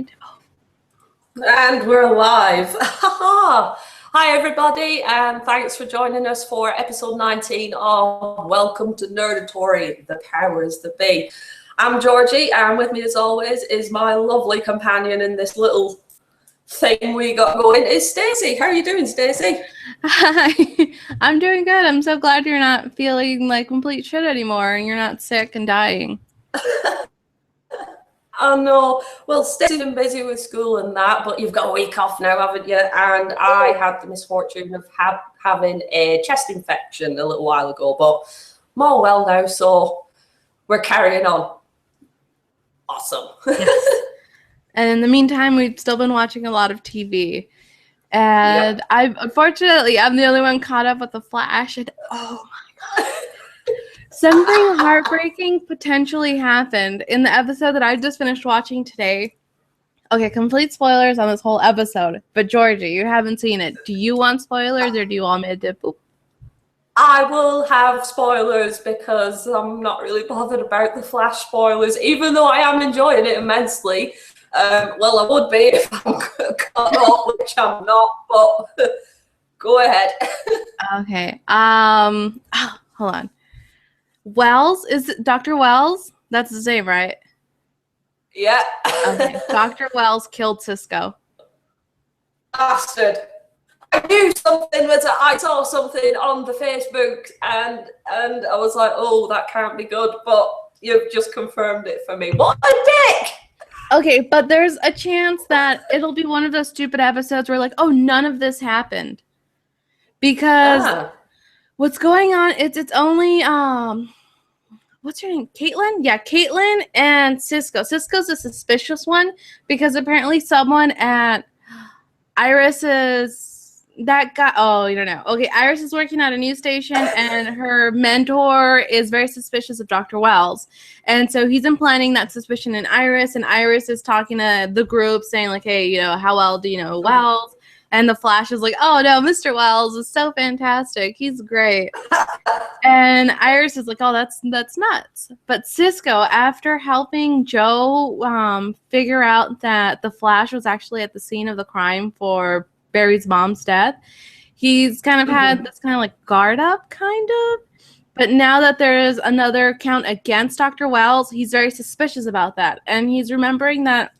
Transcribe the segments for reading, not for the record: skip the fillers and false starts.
right. And we're live. Hi, everybody, and thanks for joining us for episode 19 of Welcome to Nerdatory, the powers that be. I'm Georgie, and with me, as always, is my lovely companion in this little thing we got going, is Stacey. How are you doing, Stacey? Hi, I'm doing good. I'm so glad you're not feeling like complete shit anymore, and you're not sick and dying. Oh no, well, Stacey's been busy with school and that, but you've got a week off now, haven't you? And I had the misfortune of having a chest infection a little while ago, but I'm all well now, so we're carrying on. Awesome. Yes. And in the meantime, we've still been watching a lot of TV. And yep. Unfortunately, I'm the only one caught up with The Flash, and oh my god. Something heartbreaking potentially happened in the episode that I just finished watching today. Okay, complete spoilers on this whole episode. But Georgie, you haven't seen it. Do you want spoilers or do you want me to poop? I will have spoilers because I'm not really bothered about the Flash spoilers, even though I am enjoying it immensely. Well, I would be if I'm cut off, which I'm not, but go ahead. Okay. Hold on. Wells, is it Dr. Wells? That's his name, right? Yeah. Okay. Dr. Wells killed Cisco. Bastard. I knew something was. I saw something on the Facebook, and I was like, oh, that can't be good. But you've just confirmed it for me. What a dick! Okay, but there's a chance that it'll be one of those stupid episodes where, like, oh, none of this happened. Because what's going on, it's only, what's her name? Caitlin? Yeah, Caitlin and Cisco. Cisco's a suspicious one because apparently someone at Iris's, that guy, oh, you don't know. Okay, Iris is working at a news station and her mentor is very suspicious of Dr. Wells. And so he's implanting that suspicion in Iris, and Iris is talking to the group saying like, hey, you know, how well do you know Wells? And the Flash is like, oh no, Mr. Wells is so fantastic. He's great. And Iris is like, oh, that's nuts. But Cisco, after helping Joe figure out that the Flash was actually at the scene of the crime for Barry's mom's death, he's kind of had this kind of like guard up, kind of. But now that there is another count against Dr. Wells, he's very suspicious about that. And he's remembering that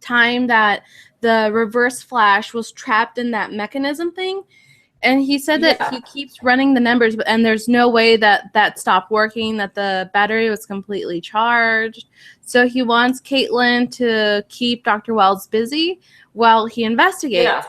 time that the Reverse Flash was trapped in that mechanism thing. And he said that he keeps running the numbers, and there's no way that stopped working, that the battery was completely charged. So he wants Caitlin to keep Dr. Wells busy while he investigates. Yeah.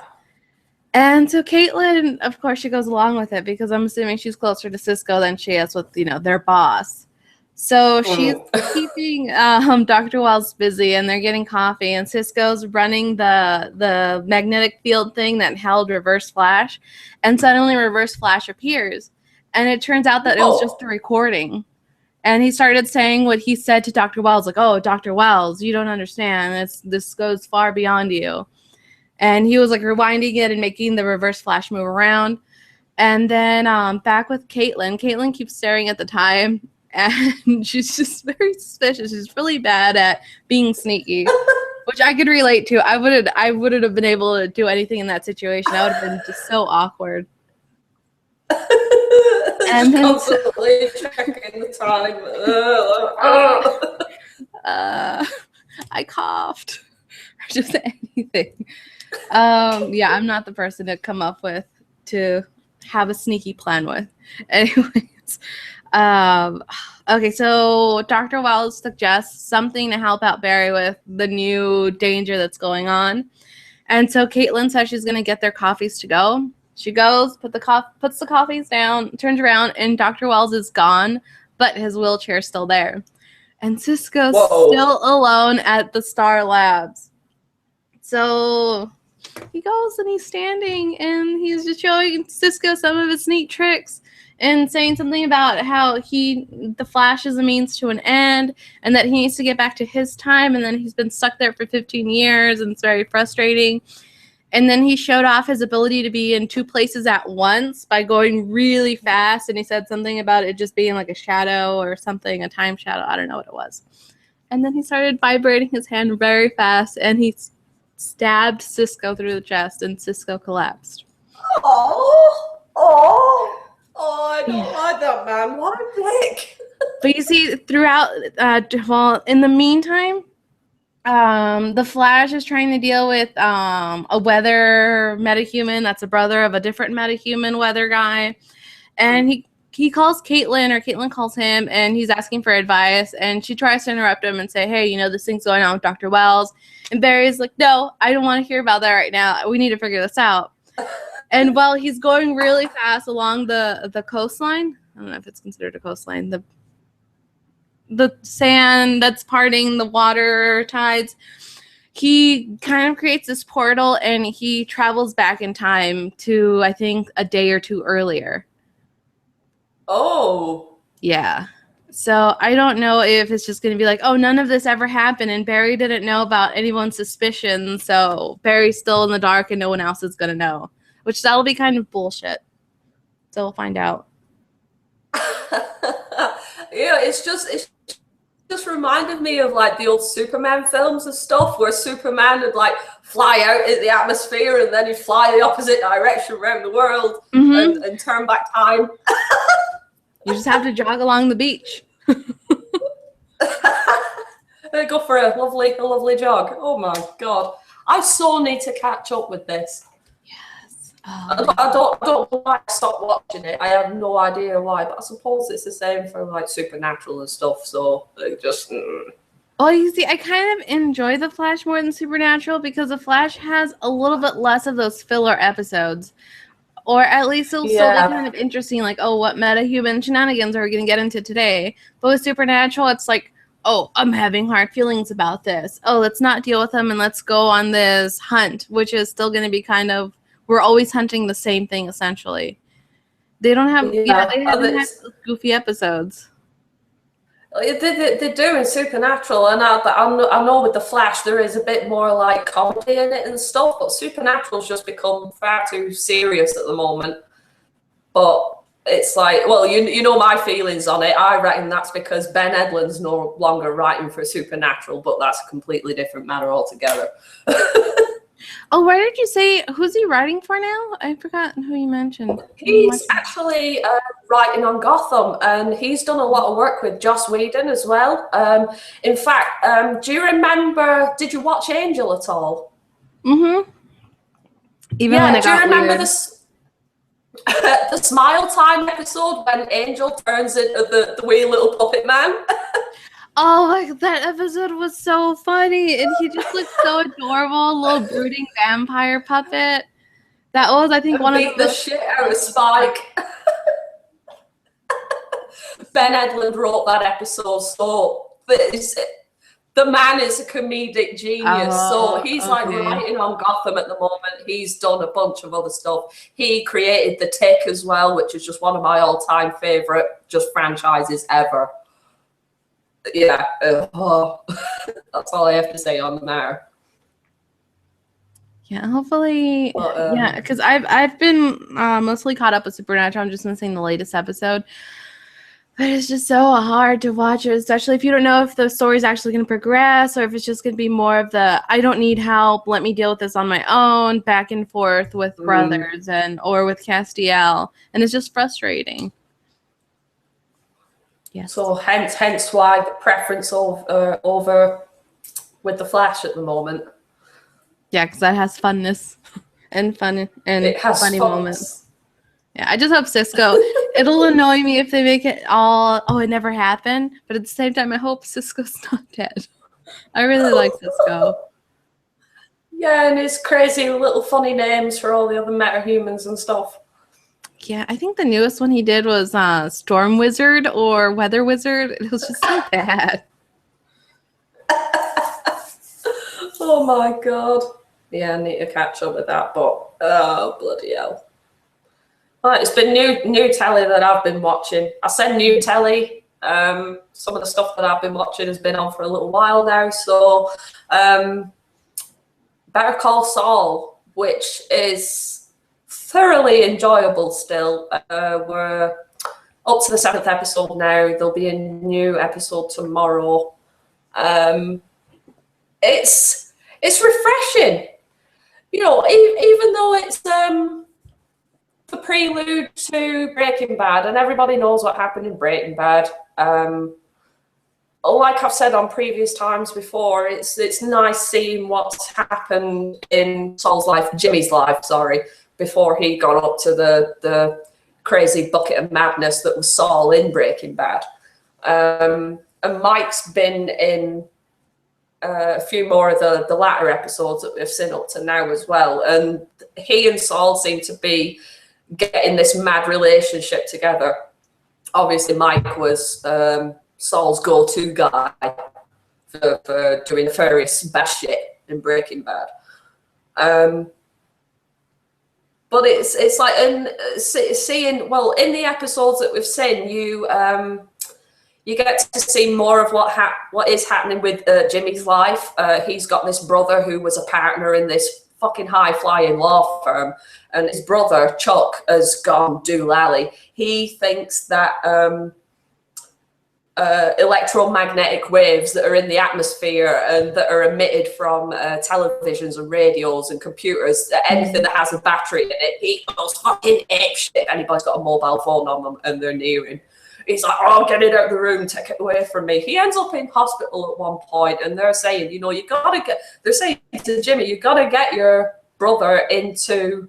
And so Caitlin, of course, she goes along with it because I'm assuming she's closer to Cisco than she is with, you know, their boss. So she's keeping Dr. Wells busy, and they're getting coffee, and Cisco's running the magnetic field thing that held Reverse Flash, and suddenly Reverse Flash appears, and it turns out that it was just a recording. And he started saying what he said to Dr. Wells, like, oh, Dr. Wells, you don't understand. This goes far beyond you. And he was like rewinding it and making the Reverse Flash move around. And then back with Caitlin. Caitlin keeps staring at the time, and she's just very suspicious. She's really bad at being sneaky, which I could relate to. I wouldn't have been able to do anything in that situation. I would have been just so awkward. And then constantly checking the time. I coughed. Or just anything. Yeah, I'm not the person to come up with to have a sneaky plan with. Anyways, okay, so Dr. Wells suggests something to help out Barry with the new danger that's going on. And so Caitlin says she's going to get their coffees to go. She goes, puts the coffees down, turns around, and Dr. Wells is gone, but his wheelchair's still there. And Cisco's still alone at the Star Labs. So he goes and he's standing and he's just showing Cisco some of his neat tricks and saying something about how the Flash is a means to an end and that he needs to get back to his time, and then he's been stuck there for 15 years and it's very frustrating. And then he showed off his ability to be in two places at once by going really fast, and he said something about it just being like a shadow or something, a time shadow. I don't know what it was. And then he started vibrating his hand very fast, and he stabbed Cisco through the chest, and Cisco collapsed. I don't like that man. What a dick. But you see, throughout, in the meantime, the Flash is trying to deal with a weather metahuman that's a brother of a different metahuman weather guy, and he calls Caitlin, or Caitlin calls him, and he's asking for advice, and she tries to interrupt him and say, hey, you know, this thing's going on with Dr. Wells, and Barry's like, no, I don't want to hear about that right now. We need to figure this out. And while he's going really fast along the coastline, I don't know if it's considered a coastline, the sand that's parting the water tides, he kind of creates this portal, and he travels back in time to, I think, a day or two earlier. Oh. Yeah. So I don't know if it's just going to be like, oh, none of this ever happened, and Barry didn't know about anyone's suspicions, so Barry's still in the dark and no one else is going to know, which that'll be kind of bullshit. So we'll find out. Yeah, it's just reminded me of like the old Superman films and stuff, where Superman would like fly out in the atmosphere and then he'd fly the opposite direction around the world and turn back time. You just have to jog along the beach. Go for a lovely jog. Oh my god, I so need to catch up with this. Yes. I don't know why I stopped watching it. I have no idea why, but I suppose it's the same for like Supernatural and stuff. So it just. Well, you see, I kind of enjoy The Flash more than Supernatural because The Flash has a little bit less of those filler episodes. Or at least it'll still be kind of interesting, like, oh, what meta-human shenanigans are we going to get into today? But with Supernatural, it's like, oh, I'm having hard feelings about this. Oh, let's not deal with them and let's go on this hunt, which is still going to be kind of, we're always hunting the same thing, essentially. They don't have, they haven't had goofy episodes. They do in Supernatural, and I know with The Flash there is a bit more like comedy in it and stuff, but Supernatural's just become far too serious at the moment. But it's like, well, you know my feelings on it. I reckon that's because Ben Edlund's no longer writing for Supernatural, but that's a completely different matter altogether. Oh, why did you say, who's he writing for now? I forgot who you mentioned. He's actually writing on Gotham, and he's done a lot of work with Joss Whedon as well. In fact, do you remember, did you watch Angel at all? Mm-hmm. Even when it got weird. Do you remember the Smile Time episode when Angel turns into the wee little puppet man? Oh my god, that episode was so funny, and he just looked so adorable, little brooding vampire puppet. That was, I think, one of the shit out of Spike. Ben Edlund wrote that episode, so the man is a comedic genius. So he's like writing on Gotham at the moment. He's done a bunch of other stuff. He created The Tick as well, which is just one of my all-time favorite franchises ever. Yeah, that's all I have to say on the matter. Yeah, hopefully, yeah, because I've been mostly caught up with Supernatural. I'm just missing the latest episode, but it's just so hard to watch it, especially if you don't know if the story's actually going to progress or if it's just going to be more of the I don't need help, let me deal with this on my own, back and forth with brothers or with Castiel, and it's just frustrating. Yes. So hence why the preference over with The Flash at the moment. Yeah, because that has funness and fun and it has funny moments. Yeah, I just hope Cisco. It'll annoy me if they make it all. Oh, it never happened. But at the same time, I hope Cisco's not dead. I really like Cisco. Yeah, and his crazy little funny names for all the other metahumans and stuff. Yeah, I think the newest one he did was Storm Wizard or Weather Wizard. It was just so bad. Oh my god. Yeah, I need to catch up with that, but oh bloody hell. Well, it's been new telly that I've been watching. I said new telly. Some of the stuff that I've been watching has been on for a little while now. So Better Call Saul, which is thoroughly enjoyable still. We're up to the 7th episode now. There'll be a new episode tomorrow. It's refreshing, you know, even though it's the prelude to Breaking Bad, and everybody knows what happened in Breaking Bad. Like I've said on previous times before, it's nice seeing what's happened in Jimmy's life, before he got up to the crazy bucket of madness that was Saul in Breaking Bad. And Mike's been in a few more of the latter episodes that we've seen up to now as well. And he and Saul seem to be getting this mad relationship together. Obviously, Mike was Saul's go-to guy for doing nefarious bad shit in Breaking Bad. But it's like, and seeing, well, in the episodes that we've seen, you get to see more of what is happening with Jimmy's life. He's got this brother who was a partner in this fucking high-flying law firm, and his brother Chuck has gone doolally. He thinks that electromagnetic waves that are in the atmosphere and that are emitted from televisions and radios and computers, anything that has a battery in it, he goes fucking apeshit. Anybody's got a mobile phone on them and they're near him. He's like, oh, get it out of the room, take it away from me. He ends up in hospital at one point, and they're saying, you know, they're saying to Jimmy, you gotta get your brother into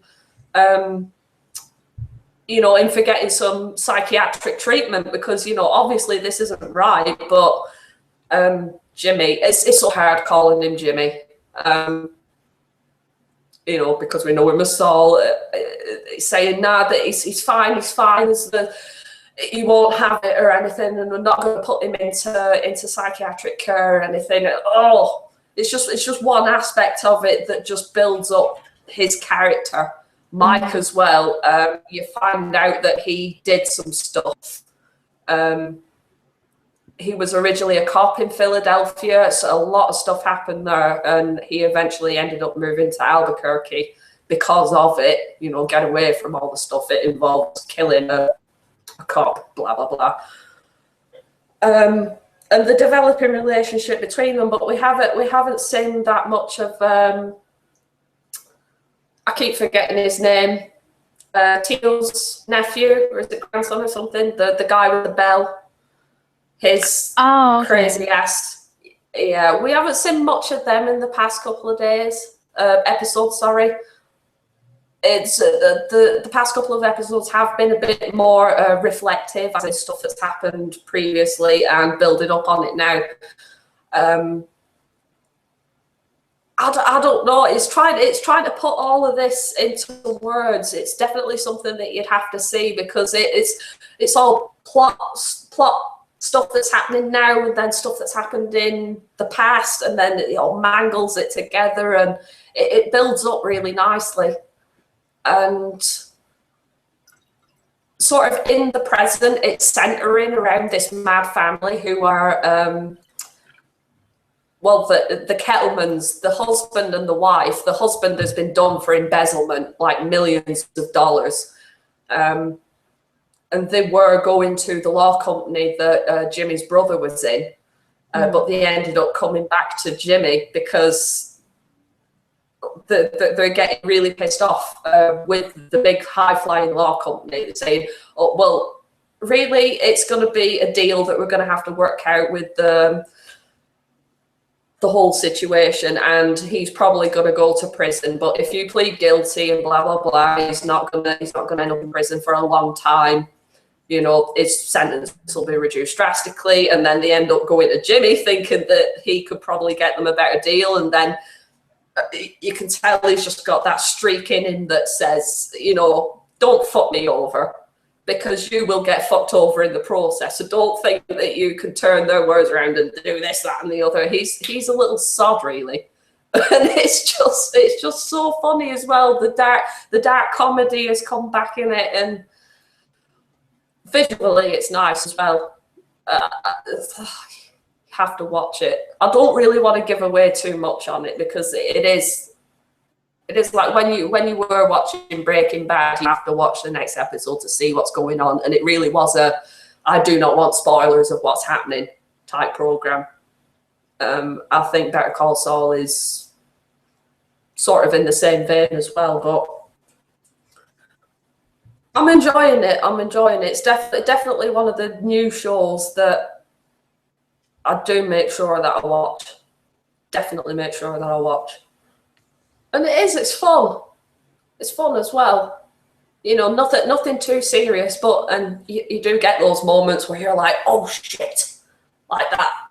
you know, in for getting some psychiatric treatment, because, you know, obviously this isn't right. But Jimmy, it's so hard calling him Jimmy, you know, because we know him as Saul. Saying that he's fine, he won't have it or anything, and we're not going to put him into psychiatric care or anything. Oh, it's just one aspect of it that just builds up his character. Mike as well, you find out that he did some stuff. He was originally a cop in Philadelphia, so a lot of stuff happened there, and he eventually ended up moving to Albuquerque because of it, you know, get away from all the stuff it involves, killing a cop, blah, blah, blah. And the developing relationship between them, but we haven't seen that much of I keep forgetting his name. Tito's nephew, or is it grandson or something? The guy with the bell. His crazy ass. Yeah, we haven't seen much of them in the past couple of episodes. Sorry. It's the past couple of episodes have been a bit more reflective, as in stuff that's happened previously and building up on it now. I don't know. It's trying to put all of this into words. It's definitely something that you'd have to see, because it's all plot stuff that's happening now, and then stuff that's happened in the past, and then it all mangles it together, and it builds up really nicely. And sort of in the present, it's centering around this mad family who are well, the Kettlemans, the husband and the wife. The husband has been done for embezzlement, like millions of dollars. And they were going to the law company that Jimmy's brother was in. But they ended up coming back to Jimmy because they're getting really pissed off with the big high-flying law company. They're saying, oh, well, really, it's going to be a deal that we're going to have to work out with the whole situation, and he's probably going to go to prison. But if you plead guilty and blah blah blah, he's not going to end up in prison for a long time. You know, his sentence will be reduced drastically, and then they end up going to Jimmy, thinking that he could probably get them a better deal. And then you can tell he's just got that streak in him that says, you know, don't fuck me over, because you will get fucked over in the process. So don't think that you can turn their words around and do this, that, and the other. He's a little sod, really, and it's just so funny as well. The dark comedy has come back in it, and visually it's nice as well. You have to watch it. I don't really want to give away too much on it, because it is like when you were watching Breaking Bad, you have to watch the next episode to see what's going on. And it really was I do not want spoilers of what's happening type program. I think Better Call Saul is sort of in the same vein as well, but I'm enjoying it. It's definitely one of the new shows that I do make sure that I watch. Definitely make sure that I watch. And it's fun. It's fun as well. You know, nothing too serious, but you do get those moments where you're like, oh shit, like that.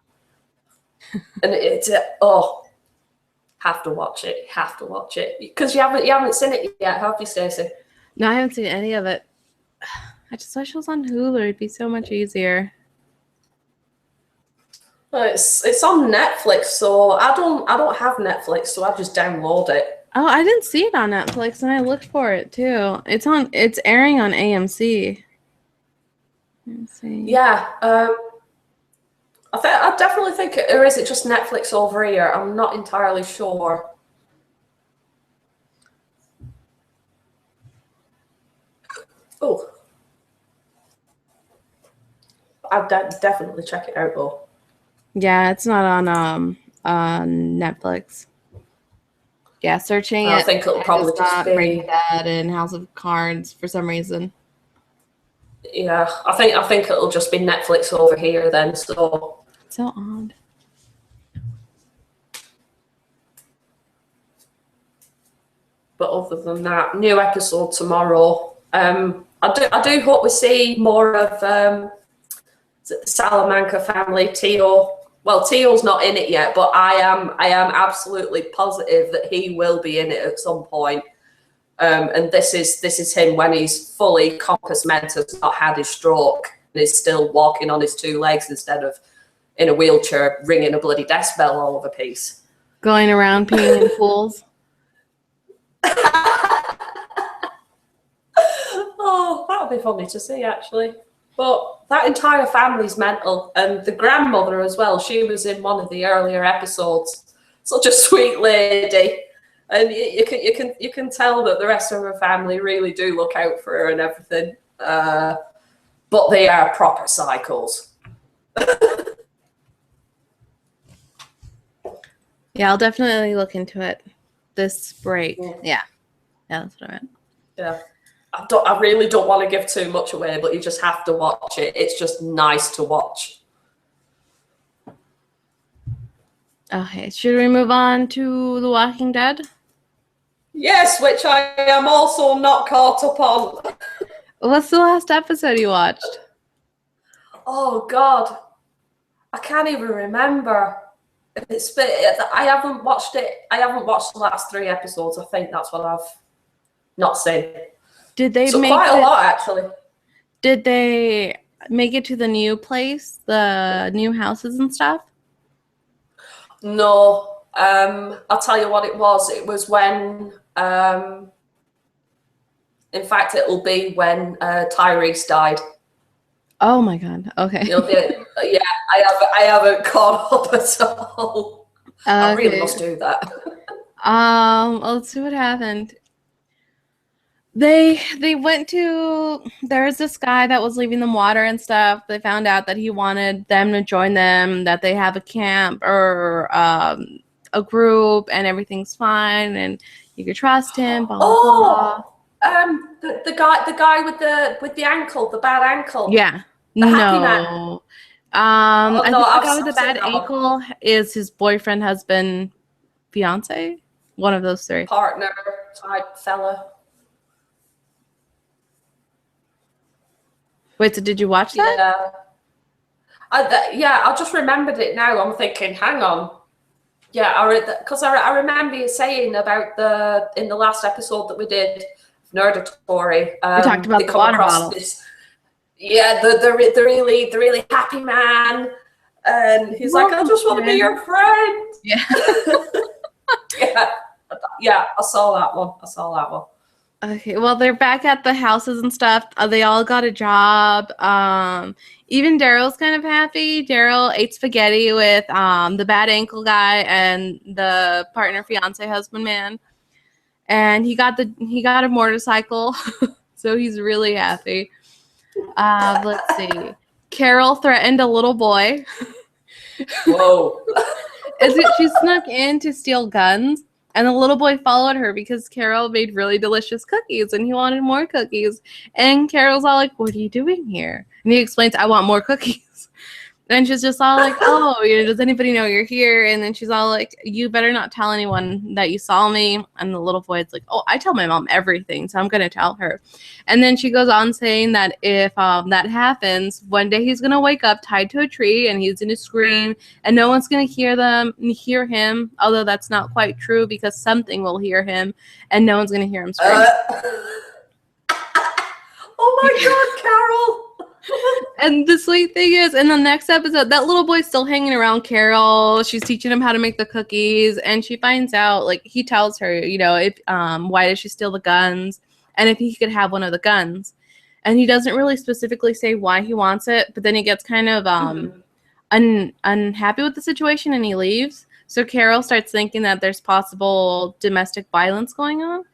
And it's have to watch it. Have to watch it because you haven't seen it yet, have you, Stacey? No, I haven't seen any of it. I just wish it was on Hulu. It'd be so much easier. Well, it's on Netflix, so I don't have Netflix, so I just download it. Oh, I didn't see it on Netflix, and I looked for it too. It's airing on AMC. Let's see. Yeah, I definitely think or is it just Netflix over here? I'm not entirely sure. Oh, I'd definitely check it out though. Yeah, it's not on Netflix. Yeah, searching it. I think it'll probably just be Breaking Bad and House of Cards for some reason. Yeah, I think it'll just be Netflix over here then. So odd. But other than that, new episode tomorrow. I do hope we see more of the Salamanca family. Tio. Well, Tio's not in it yet, but I am absolutely positive that he will be in it at some point. And this is him when he's fully compos mentis, not had his stroke, and is still walking on his two legs instead of in a wheelchair, ringing a bloody decibel all over piece. Going around peeing in pools. Oh, that would be funny to see, actually. But that entire family's mental, and the grandmother as well. She was in one of the earlier episodes. Such a sweet lady, and you can tell that the rest of her family really do look out for her and everything. But they are proper psychos. Yeah, I'll definitely look into it this break. Yeah, that's what I meant. Yeah. I really don't want to give too much away, but you just have to watch it. It's just nice to watch. Okay, should we move on to The Walking Dead? Yes, which I am also not caught up on. What's the last episode you watched? Oh, God. I can't even remember. I haven't watched it. I haven't watched the last 3 episodes. I think that's what I've not seen. Did they make quite a lot, actually? Did they make it to the new place, the new houses and stuff? No. I'll tell you what it was. It was when, in fact, it'll be when Tyrese died. Oh my God. Okay. Yeah, I haven't caught up at all. Okay. I really must do that. Let's see what happened. They went to, there was this guy that was leaving them water and stuff. They found out that he wanted them to join them, that they have a camp or a group and everything's fine and you could trust him. Blah, blah, blah. The guy with the ankle, the bad ankle. Yeah. The happy man. I think the guy with the bad ankle is his boyfriend, husband, fiance, one of those 3. Partner type fella. Wait, so did you watch that? Yeah. I just remembered it now. I'm thinking, hang on. Yeah, because I remember you saying about in the last episode that we did, Nerdatory. We talked about the water bottles. The really happy man, and he's like, I just want to be your friend. Yeah. yeah. I saw that one. Okay, well, they're back at the houses and stuff. They all got a job. Even Daryl's kind of happy. Daryl ate spaghetti with the bad ankle guy and the partner, fiance, husband, man. And he got a motorcycle, so he's really happy. Let's see. Carol threatened a little boy. Whoa. She snuck in to steal guns, and the little boy followed her because Carol made really delicious cookies, and he wanted more cookies. And Carol's all like, "What are you doing here?" And he explains, "I want more cookies." And she's just all like, "Oh, does anybody know you're here?" And then she's all like, "You better not tell anyone that you saw me." And the little boy's like, "Oh, I tell my mom everything, so I'm going to tell her." And then she goes on saying that if that happens, one day he's going to wake up tied to a tree and he's going to scream and no one's going to hear him, although that's not quite true because something will hear him and no one's going to hear him scream. Oh my God, Carol! And the sweet thing is, in the next episode, that little boy's still hanging around Carol. She's teaching him how to make the cookies, and she finds out, like, he tells her, if why does she steal the guns, and if he could have one of the guns. And he doesn't really specifically say why he wants it, but then he gets kind of unhappy with the situation, and he leaves. So Carol starts thinking that there's possible domestic violence going on.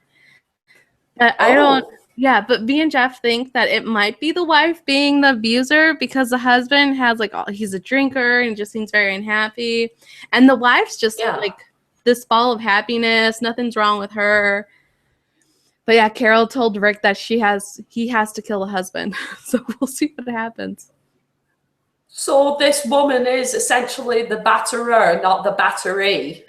But I don't... Yeah, but me and Jeff think that it might be the wife being the abuser because the husband has, like, he's a drinker and just seems very unhappy. And the wife's just, like, this ball of happiness. Nothing's wrong with her. But, yeah, Carol told Rick that he has to kill the husband. So we'll see what happens. So this woman is essentially the batterer, not the battery.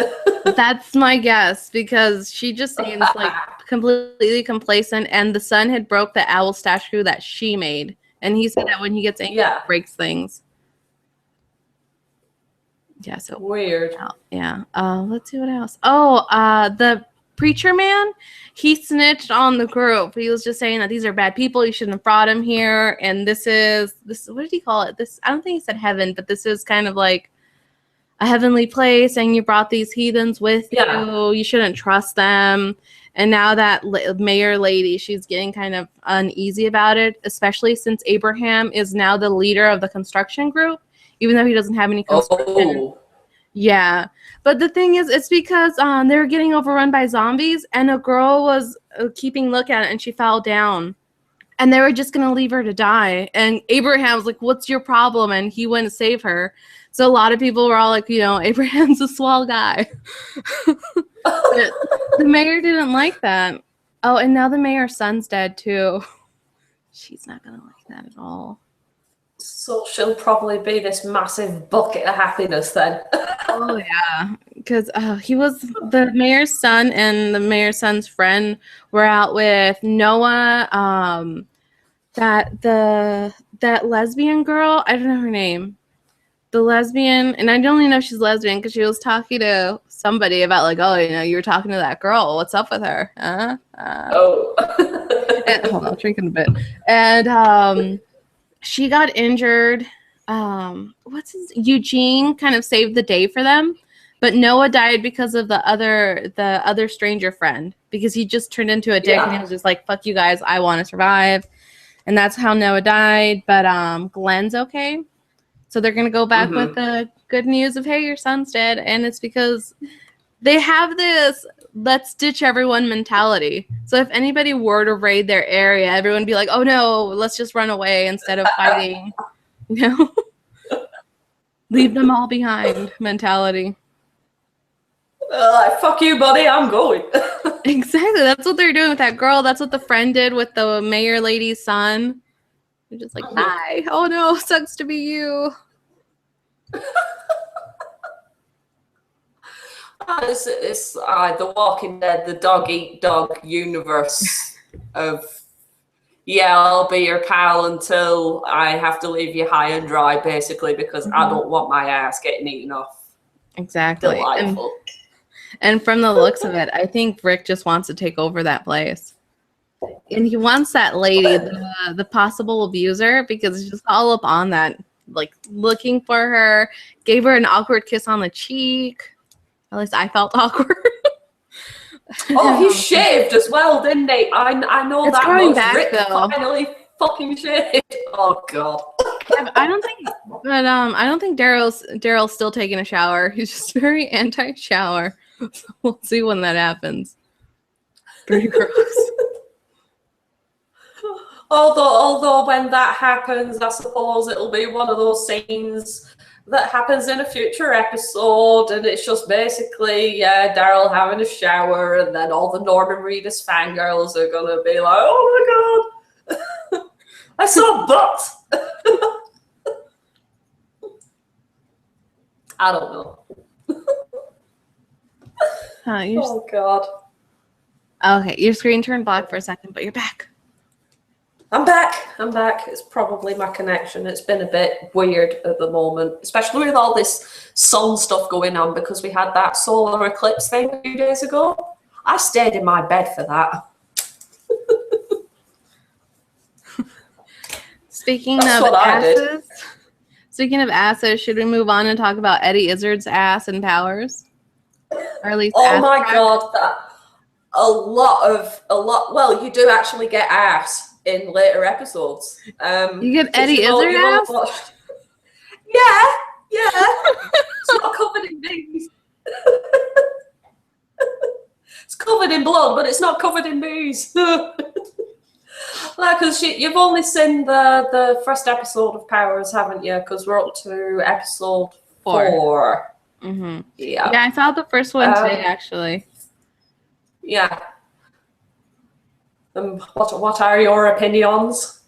That's my guess, because she just seems like completely complacent, and the son had broke the owl statue that she made, and he said that when he gets angry, he breaks things. Yeah, so weird. Yeah. Let's see what else. Oh, the preacher man, he snitched on the group. He was just saying that these are bad people. You shouldn't have brought him here. And this, what did he call it? This, I don't think he said heaven, but this is kind of like a heavenly place, and you brought these heathens with you. You shouldn't trust them. And now that mayor lady, she's getting kind of uneasy about it, especially since Abraham is now the leader of the construction group, even though he doesn't have any construction. Yeah. But the thing is, it's because they were getting overrun by zombies, and a girl was keeping look at it, and she fell down. And they were just going to leave her to die. And Abraham was like, "What's your problem?" And he went to save her. So a lot of people were all like, Abraham's a swell guy. But the mayor didn't like that. Oh, and now the mayor's son's dead, too. She's not going to like that at all. So she'll probably be this massive bucket of happiness then. Oh, yeah. Because he was the mayor's son, and the mayor's son's friend were out with Noah, that lesbian girl. I don't know her name. The lesbian, and I don't even know if she's lesbian because she was talking to somebody about, like, you were talking to that girl. What's up with her? Hold on, I'm drinking a bit. And she got injured. Eugene kind of saved the day for them, but Noah died because of the other stranger friend, because he just turned into a dick and he was just like, "Fuck you guys, I want to survive," and that's how Noah died. But Glenn's okay. So they're going to go back with the good news of, hey, your son's dead. And it's because they have this let's ditch everyone mentality. So if anybody were to raid their area, everyone would be like, "Oh, no, let's just run away instead of fighting." Leave them all behind mentality. Fuck you, buddy. I'm going. Exactly. That's what they're doing with that girl. That's what the friend did with the mayor lady's son. They're just like, "Hi. Oh, no, sucks to be you." It's The Walking Dead, the dog-eat-dog universe of, I'll be your pal until I have to leave you high and dry, basically, because I don't want my ass getting eaten off. Exactly. Delightful. And from the looks of it, I think Rick just wants to take over that place. And he wants that lady, the possible abuser, because he's just all up on that, like, looking for her. Gave her an awkward kiss on the cheek. At least I felt awkward. Oh, he shaved as well, didn't he? I know it's that growing much. Back, Rick though. finally fucking shaved. Oh god. Yeah, I don't think Daryl's still taking a shower. He's just very anti-shower. So we'll see when that happens. Pretty gross. Although when that happens, I suppose it'll be one of those scenes that happens in a future episode, and it's just basically Daryl having a shower, and then all the Norman Reedus fangirls are gonna be like, "Oh my god, I saw a butt." I don't know. Oh god. Okay, your screen turned black for a second, but you're back. I'm back. It's probably my connection. It's been a bit weird at the moment, especially with all this sun stuff going on, because we had that solar eclipse thing a few days ago. I stayed in my bed for that. Speaking of asses, should we move on and talk about Eddie Izzard's ass and powers? Or at least my god, a lot. Well, you do actually get ass in later episodes. You get Eddie Izzard ass? Yeah. It's not covered in booze. It's covered in blood, but it's not covered in booze. Because you've only seen the first episode of Powers, haven't you? Because we're up to episode 4. Mm-hmm. Yeah, I saw the first one today, actually. Yeah. What are your opinions?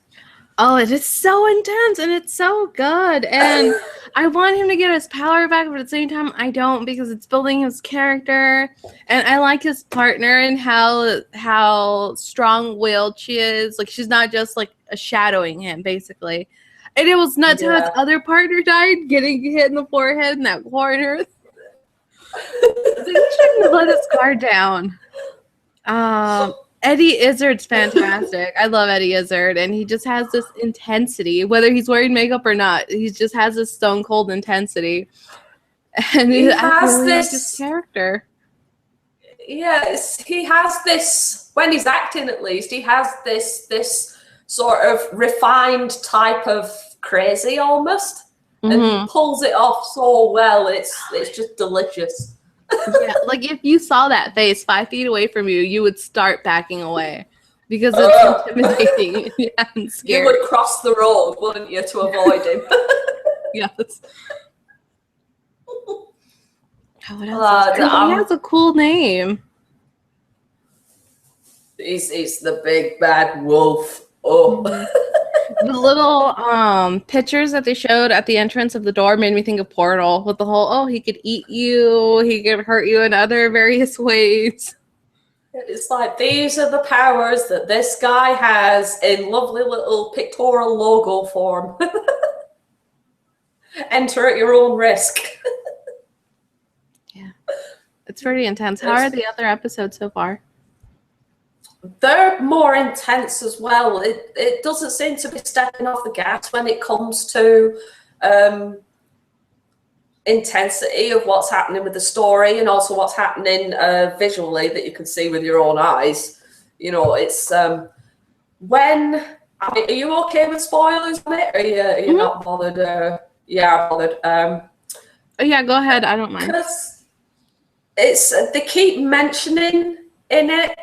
Oh, it is so intense and it's so good. And I want him to get his power back, but at the same time, I don't, because it's building his character. And I like his partner and how strong-willed she is. Like, she's not just like shadowing him, basically. And it was nuts how his other partner died, getting hit in the forehead in that corner. He shouldn't have let his guard down. Eddie Izzard's fantastic. I love Eddie Izzard, and he just has this intensity, whether he's wearing makeup or not. He just has this stone cold intensity, and he has this character. Yes, he has this. When he's acting, at least, he has this sort of refined type of crazy almost, and he pulls it off so well. It's just delicious. Yeah, like if you saw that face 5 feet away from you, you would start backing away because it's intimidating and scary. You would cross the road, wouldn't you, to avoid him? Yes. Oh, what else? He has a cool name. He's the big bad wolf. Oh. The little pictures that they showed at the entrance of the door made me think of Portal, with the whole, he could eat you, he could hurt you in other various ways. It's like, these are the powers that this guy has in lovely little pictorial logo form. Enter at your own risk. Yeah. It's pretty intense. How are the other episodes so far? They're more intense as well. It doesn't seem to be stepping off the gas when it comes to intensity of what's happening with the story, and also what's happening visually that you can see with your own eyes. You know, it's when. I mean, are you okay with spoilers on it? Are you not bothered? Yeah, bothered. Oh yeah, go ahead. I don't mind. Because they keep mentioning in it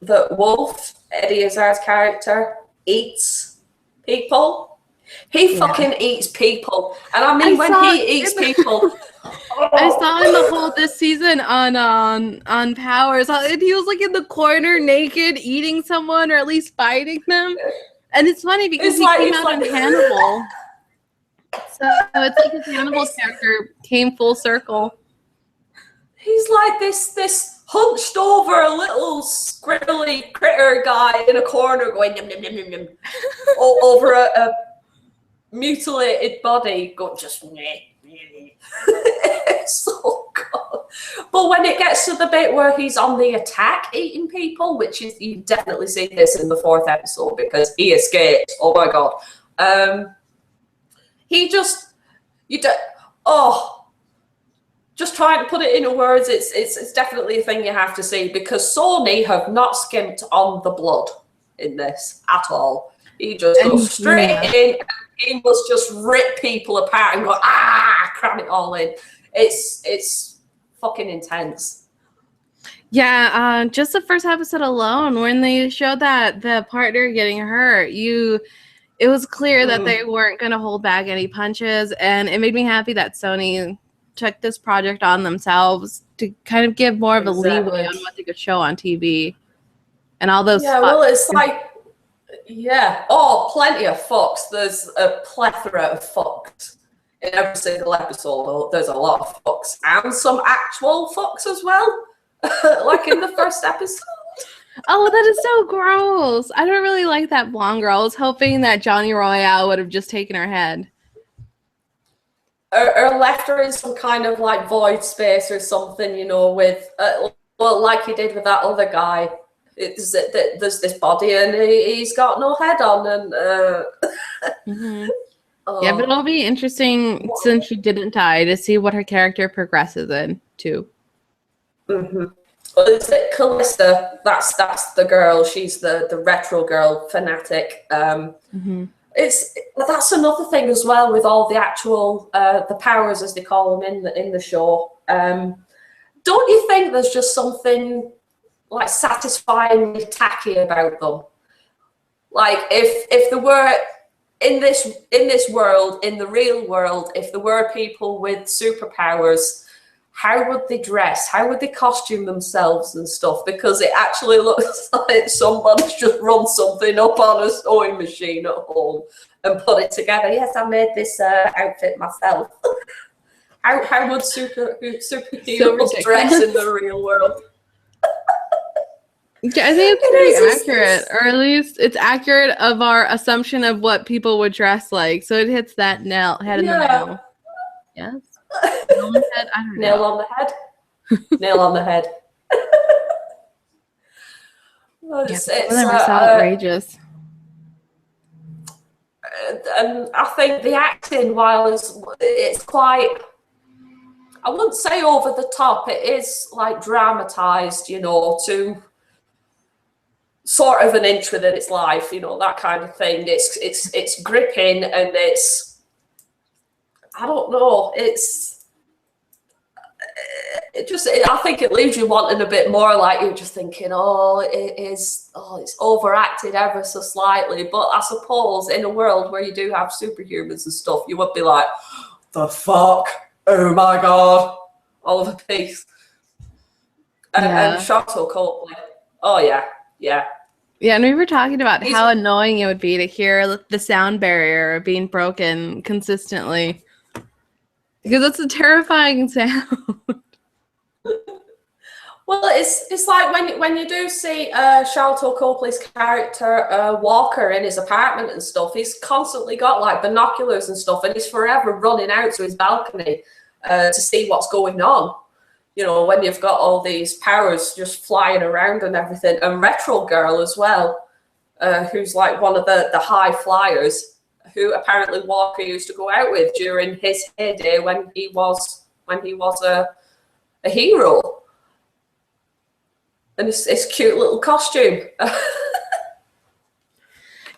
that Wolf, Eddie Izzard's character, eats people. He fucking eats people. And I mean, when he eats people... I saw him the whole this season on Powers. And he was like in the corner naked, eating someone, or at least fighting them. And it's funny because he came out in Hannibal. So it's like his Hannibal character came full circle. He's like this hunched over a little scribbly critter guy in a corner going yum, yum, yum, yum, yum, over a mutilated body going just so good. But when it gets to the bit where he's on the attack eating people, which is, you definitely see this in the 4th episode because he escaped. Oh my god. He just just trying to put it into words, it's definitely a thing you have to see, because Sony have not skimped on the blood in this at all. He just goes straight in, and he must just rip people apart and go, cram it all in. It's fucking intense. Yeah, just the first episode alone, when they showed that the partner getting hurt, it it was clear that they weren't going to hold back any punches, and it made me happy that Sony took this project on themselves to kind of give more of a leeway on what they could show on TV. And all those it's like, plenty of fucks. There's a plethora of fucks in every single episode. There's a lot of fucks and some actual fucks as well, like in the first episode. Oh, that is so gross. I don't really like that blonde girl. I was hoping that Johnny Royale would have just taken her head. Or left her in some kind of like void space or something, you know, with, like he did with that other guy. There's this body and he's got no head on. And yeah, but it'll be interesting since she didn't die to see what her character progresses into. Well, is it Callista? That's the girl. She's the retro girl fanatic. That's another thing as well with all the actual the powers, as they call them in the show. Don't you think there's just something like satisfyingly tacky about them? Like if there were in this world, in the real world, if there were people with superpowers, how would they dress? How would they costume themselves and stuff? Because it actually looks like somebody's just run something up on a sewing machine at home and put it together. Yes, I made this outfit myself. How would superheroes dress in the real world? Yeah, I think it's pretty accurate, or at least it's accurate of our assumption of what people would dress like. So it hits that head in the nail. Yes. Nail on the head? I don't know. Nail on the head. Nail on the head. It's outrageous. And I think the acting, while it's quite, I wouldn't say over the top, it is like dramatized, you know, to sort of an inch within its life, you know, that kind of thing. It's gripping, and it's, I don't know, I think it leaves you wanting a bit more, like you're just thinking, it's overacted ever so slightly. But I suppose in a world where you do have superhumans and stuff, you would be like, the fuck? Oh my God. All of a piece. And Shark's Copley. Oh yeah. Yeah. Yeah, and we were talking about how annoying it would be to hear the sound barrier being broken consistently. Because it's a terrifying sound. Well, it's like when you do see Sharlto Copley's character Walker in his apartment and stuff, he's constantly got like binoculars and stuff, and he's forever running out to his balcony to see what's going on. You know, when you've got all these powers just flying around and everything. And Retro Girl as well, who's like one of the high flyers, who apparently Walker used to go out with during his heyday when he was a hero. And it's cute little costume.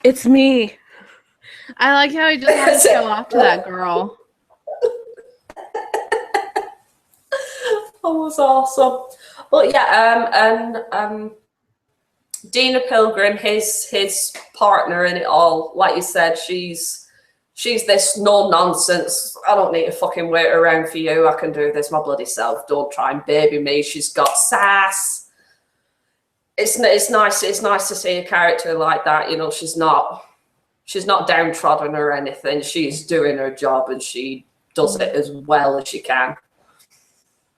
It's me. I like how he just had to show off to that girl. That was awesome. But yeah, and Dina Pilgrim, his partner in it all, like you said, she's this no-nonsense, I don't need to fucking wait around for you, I can do this my bloody self, don't try and baby me. She's got sass. It's nice to see a character like that, you know. She's not downtrodden or anything. She's doing her job, and she does it as well as she can.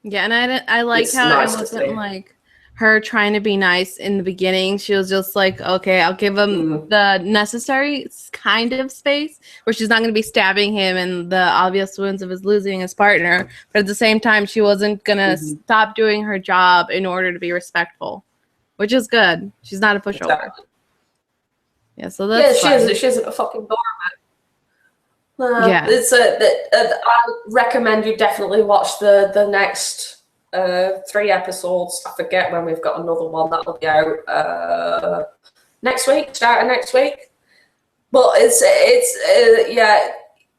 Yeah, and I like how it wasn't like her trying to be nice in the beginning. She was just like, okay, I'll give him the necessary kind of space where she's not going to be stabbing him in the obvious wounds of his losing his partner. But at the same time, she wasn't going to stop doing her job in order to be respectful, which is good. She's not a pushover. Exactly. Yeah, so that's she isn't a fucking doormat. Yeah, I recommend you definitely watch the next 3 episodes. I forget when we've got another one that'll be out next week, start of next week. But yeah.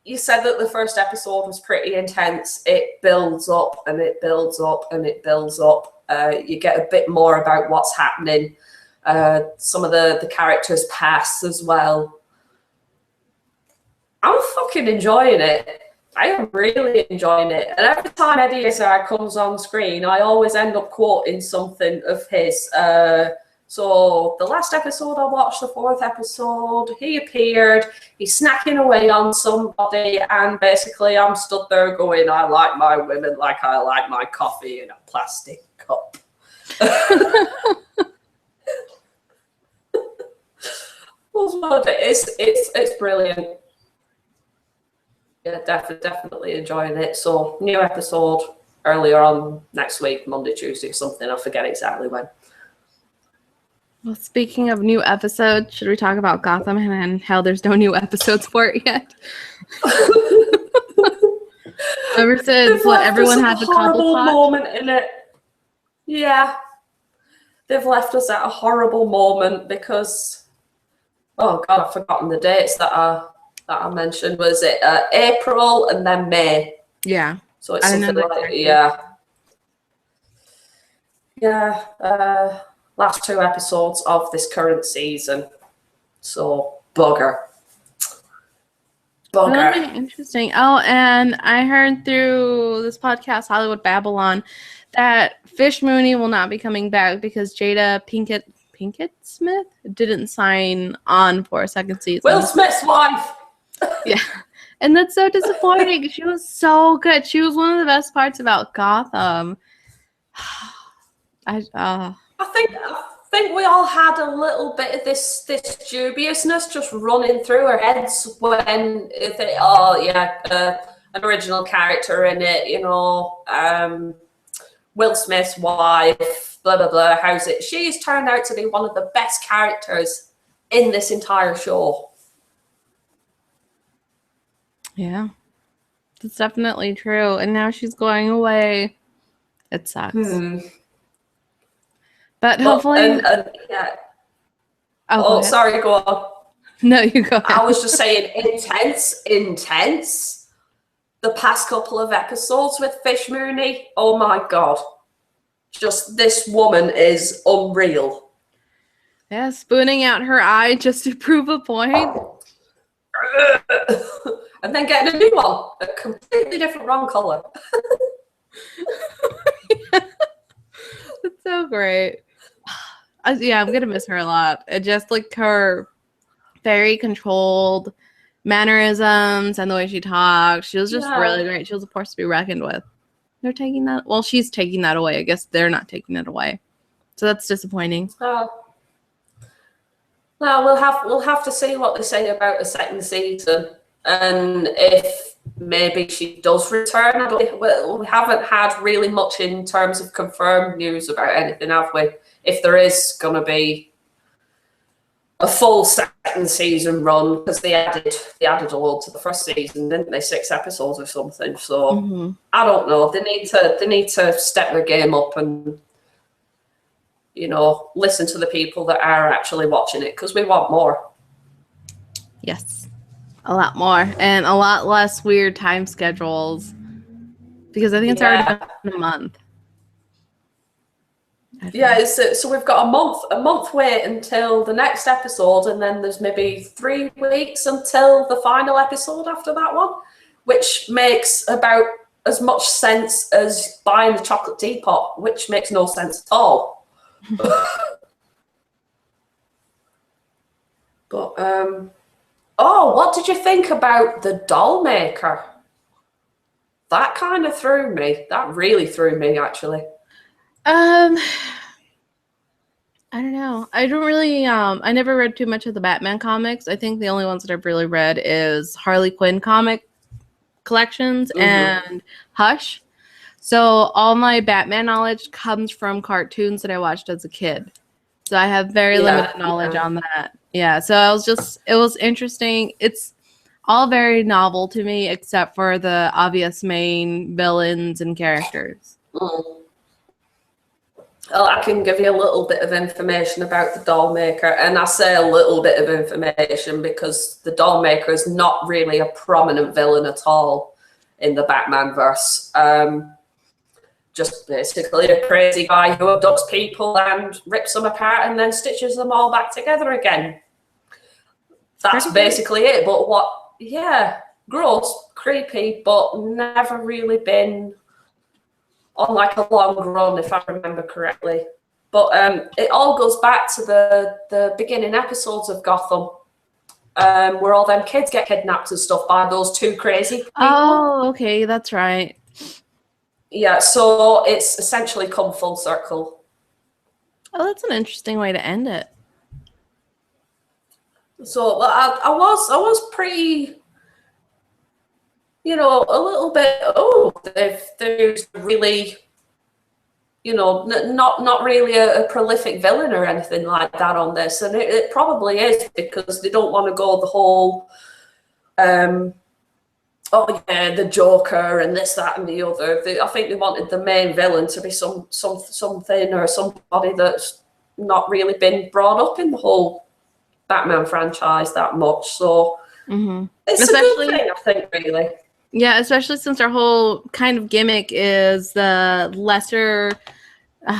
You said that the first episode was pretty intense. It builds up and it builds up and it builds up. You get a bit more about what's happening. Some of the characters pass as well. I'm fucking enjoying it. I am really enjoying it. And every time Eddie Izzard comes on screen, I always end up quoting something of his. So the last episode I watched, the 4th episode, he appeared, he's snacking away on somebody, and basically I'm stood there going, I like my women like I like my coffee in a plastic cup. It's brilliant. Yeah, definitely enjoying it. So new episode earlier on next week, Monday, Tuesday, something. I forget exactly when. Well, speaking of new episodes, should we talk about Gotham and how there's no new episodes for it yet? Ever since everyone had the horrible Cobblepot moment in it. Yeah, they've left us at a horrible moment because, oh God, I've forgotten the dates that I mentioned. Was it April and then May? Yeah. So it's something like yeah. Last 2 episodes of this current season. So bugger. Really interesting. Oh, and I heard through this podcast, Hollywood Babylon, that Fish Mooney will not be coming back because Jada Pinkett Smith didn't sign on for a second season. Will Smith's wife. Yeah. And that's so disappointing. She was so good. She was one of the best parts about Gotham. I think we all had a little bit of this dubiousness just running through our heads when an original character in it, you know, Will Smith's wife, blah blah blah. How's it? She's turned out to be one of the best characters in this entire show. Yeah, that's definitely true. And now she's going away. It sucks. But hopefully... sorry, go on. No, you go ahead. I was just saying intense. The past couple of episodes with Fish Mooney, oh my God. Just this woman is unreal. Yeah, spooning out her eye just to prove a point. And then getting a new one, a completely different wrong colour. That's so great. Yeah, I'm gonna miss her a lot. It just like her very controlled mannerisms and the way she talks. She was just really great. She was a force to be reckoned with. They're taking that. Well, she's taking that away. I guess they're not taking it away. So that's disappointing. Well, we'll have to see what they say about a second season, and if maybe she does return. We haven't had really much in terms of confirmed news about anything, have we? If there is going to be a full second season run, because they added a load to the first season, didn't they? 6 episodes or something. So I don't know. They need to step their game up and, you know, listen to the people that are actually watching it, because we want more. Yes, a lot more and a lot less weird time schedules, because I think it's already been a month. Yeah, so we've got a month wait until the next episode, and then there's maybe 3 weeks until the final episode after that one, which makes about as much sense as buying the chocolate teapot, which makes no sense at all. But what did you think about the doll maker? That kind of threw me. That really threw me, actually. I don't know. I don't really I never read too much of the Batman comics. I think the only ones that I've really read is Harley Quinn comic collections and Hush. So all my Batman knowledge comes from cartoons that I watched as a kid. So I have very limited knowledge on that. Yeah, so it was interesting. It's all very novel to me, except for the obvious main villains and characters. Well, I can give you a little bit of information about the doll maker, and I say a little bit of information because the doll maker is not really a prominent villain at all in the Batman verse. Just basically a crazy guy who abducts people and rips them apart and then stitches them all back together again. That's basically it. But yeah, gross, creepy, but never really been on like a long run, if I remember correctly. But it all goes back to the beginning episodes of Gotham, where all them kids get kidnapped and stuff by those two crazy people. Oh, okay, that's right. Yeah, so it's essentially come full circle. Oh, that's an interesting way to end it. So I was pretty, you know, a little bit. Oh, there's really, you know, not really a prolific villain or anything like that on this, and it probably is because they don't want to go the whole, oh yeah, the Joker and this, that, and the other. I think they wanted the main villain to be something or somebody that's not really been brought up in the whole Batman franchise that much. So it's especially a good thing, I think, really. Yeah, especially since our whole kind of gimmick is the lesser,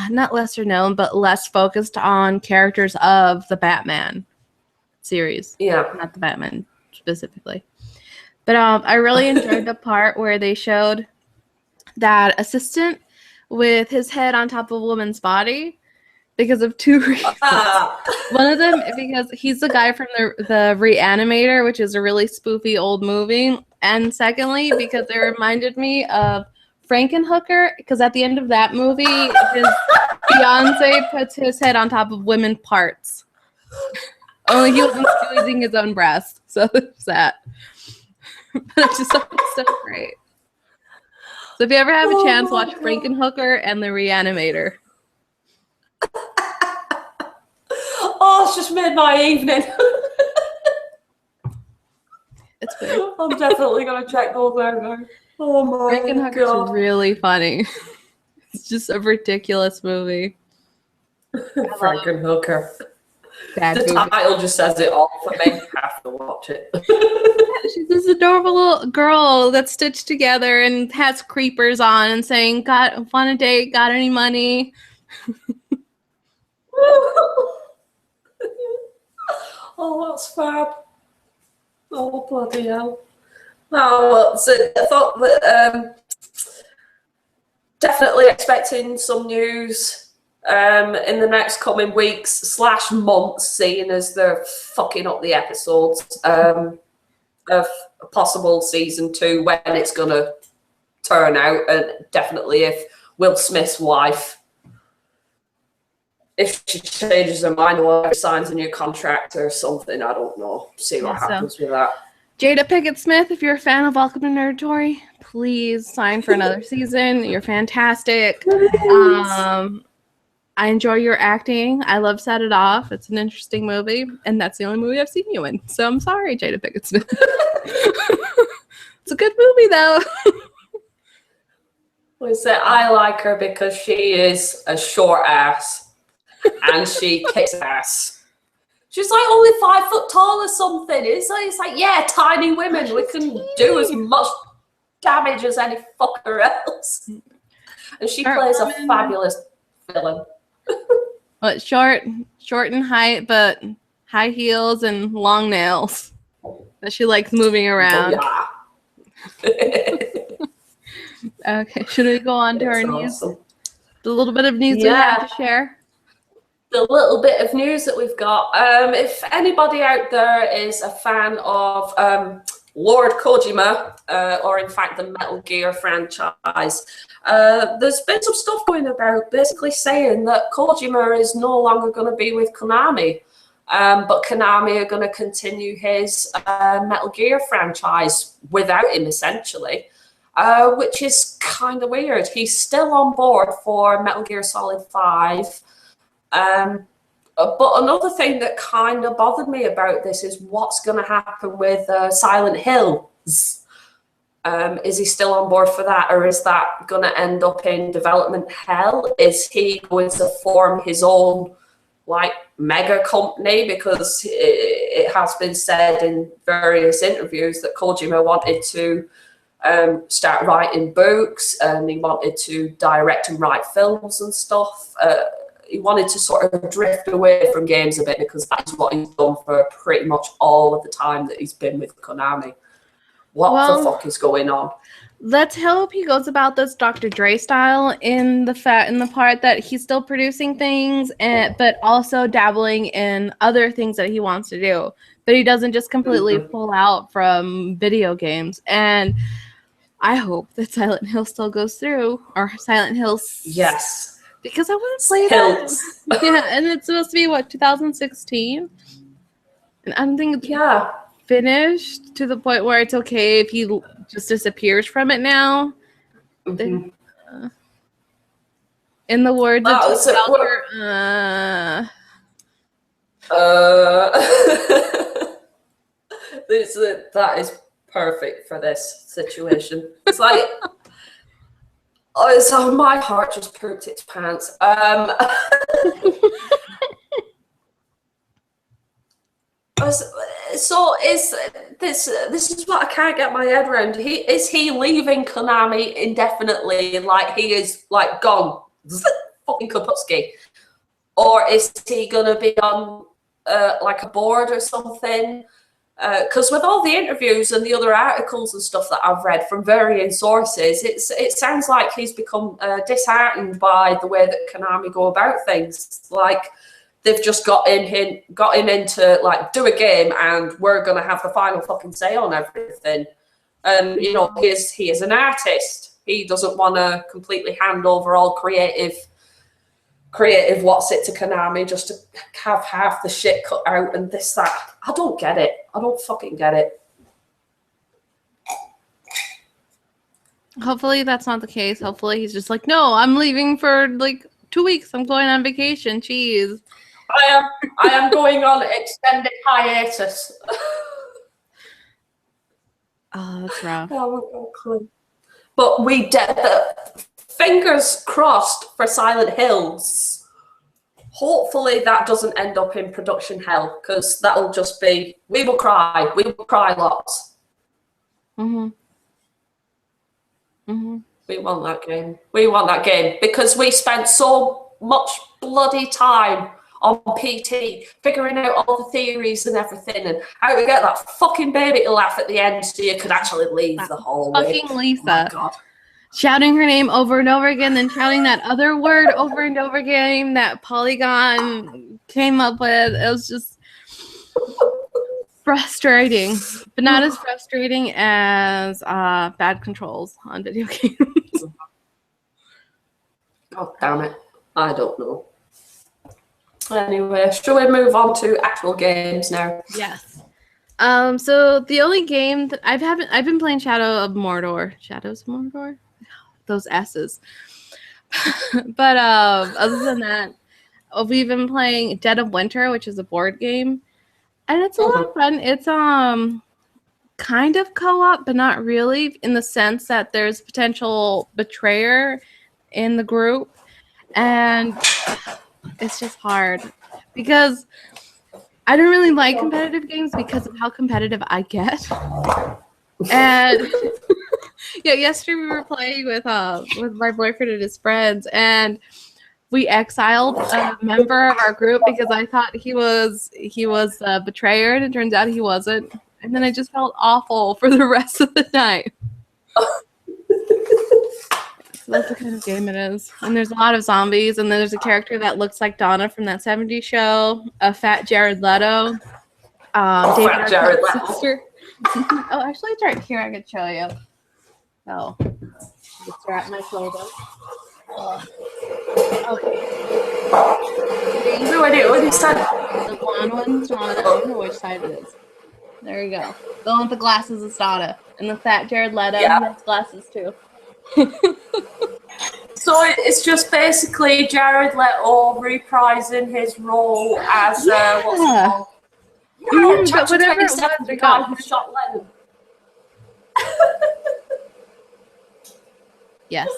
not lesser known, but less focused on characters of the Batman series. Yeah. Not the Batman specifically. But I really enjoyed the part where they showed that assistant with his head on top of a woman's body because of two reasons. One of them, because he's the guy from the Re-Animator, which is a really spoofy old movie. And secondly, because it reminded me of Frankenhooker, because at the end of that movie, his fiance puts his head on top of women parts. Only he wasn't squeezing his own breast. So there's that. But I just thought it was so great. So if you ever have a chance, watch Frankenhooker and the Re-Animator. Oh, it's just made my evening. It's good. I'm definitely going to check those out now. Oh my God. Frankenhooker's really funny. It's just a ridiculous movie. Frankenhooker. The movie. Title just says it all for me. I have to watch it. She's this adorable little girl that's stitched together and has creepers on and saying, "Want a date? Got any money?" Oh, that's fab. Oh, bloody hell. Oh, so I thought that definitely expecting some news in the next coming weeks / months, seeing as they're fucking up the episodes of a possible season 2, when it's going to turn out, and definitely if Will Smith's wife, if she changes her mind or signs a new contract or something, I don't know. See what happens with that. Jada Pinkett Smith, if you're a fan of Welcome to Nerdatory, please sign for another season. You're fantastic. I enjoy your acting. I love Set It Off. It's an interesting movie, and that's the only movie I've seen you in. So I'm sorry, Jada Pinkett Smith. It's a good movie, though. I like her because she is a short ass, and she kicks ass. She's like only 5 foot tall or something. It's like yeah, tiny women. We can do as much damage as any fucker else. And she plays a fabulous villain. But short in height, but high heels and long nails. That she likes moving around. Oh, yeah. Okay, should we go on to our news? The little bit of news we have to share. The little bit of news that we've got. If anybody out there is a fan of Lord Kojima, or in fact the Metal Gear franchise, there's been some stuff going about basically saying that Kojima is no longer going to be with Konami, but Konami are going to continue his Metal Gear franchise without him, essentially, which is kind of weird. He's still on board for Metal Gear Solid 5. But another thing that kind of bothered me about this is what's going to happen with Silent Hills. Is he still on board for that, or is that going to end up in development hell? Is he going to form his own like mega company? Because it has been said in various interviews that Kojima wanted to start writing books, and he wanted to direct and write films and stuff. He wanted to sort of drift away from games a bit, because that's what he's done for pretty much all of the time that he's been with Konami. what the fuck is going on? Let's hope he goes about this Dr. Dre style in the part that he's still producing things, but also dabbling in other things that he wants to do. But he doesn't just completely pull out from video games. And I hope that Silent Hill still goes through, or Silent Hill. Yes. Because I want to play that. Yeah, and it's supposed to be, 2016? And I don't think it's finished to the point where it's okay if he just disappears from it now. In the words of that is perfect for this situation. It's like, so my heart just pooped its pants. So this is what I can't get my head around. Is he leaving Konami indefinitely? Like he is like gone, fucking Kaputski, or is he gonna be on like a board or something? Because with all the interviews and the other articles and stuff that I've read from varying sources, it sounds like he's become disheartened by the way that Konami go about things. Like they've just got him into like do a game and we're gonna have the final fucking say on everything. And you know, he is an artist. He doesn't want to completely hand over all creative what's it to Konami just to have half the shit cut out and this, that. I don't get it. I don't fucking get it. Hopefully that's not the case. Hopefully he's just like, no, I'm leaving for like 2 weeks. I'm going on vacation. Jeez. I am going on extended hiatus. Oh, that's rough. But we did the fingers crossed for Silent Hills. Hopefully that doesn't end up in production hell, because that'll just be, we will cry lots. We want that game. We want that game because we spent so much bloody time on PT figuring out all the theories and everything and how to get that fucking baby to laugh at the end so you could actually leave the hallway. Fucking Lisa. Oh my God. Shouting her name over and over again, then shouting that other word over and over again that Polygon came up with. It was just frustrating, but not as frustrating as bad controls on video games. God damn it. I don't know. Anyway, shall we move on to actual games now? Yes. So the only game that I've been playing Shadows of Mordor. Those S's. But other than that, we've been playing Dead of Winter, which is a board game. And it's a lot of fun. It's kind of co-op, but not really, in the sense that there's potential betrayer in the group. And it's just hard because I don't really like competitive games because of how competitive I get. And yeah, yesterday we were playing with my boyfriend and his friends, and we exiled a member of our group because I thought he was a betrayer, and it turns out he wasn't. And then I just felt awful for the rest of the night. So that's the kind of game it is. And there's a lot of zombies, and then there's a character that looks like Donna from that 70s show, a fat Jared Leto. David Jared Leto. Sister. Oh, actually, it's right here. I could show you. Oh, it's at my shoulder. Okay. What you said? The blonde one's Donna. I don't know which side it is. There you go. The one with the glasses is Donna, and the fat Jared Leto has glasses too. So it's just basically Jared Leto reprising his role as what's it called? But whatever it was, the guy who shot Lennon. Yes.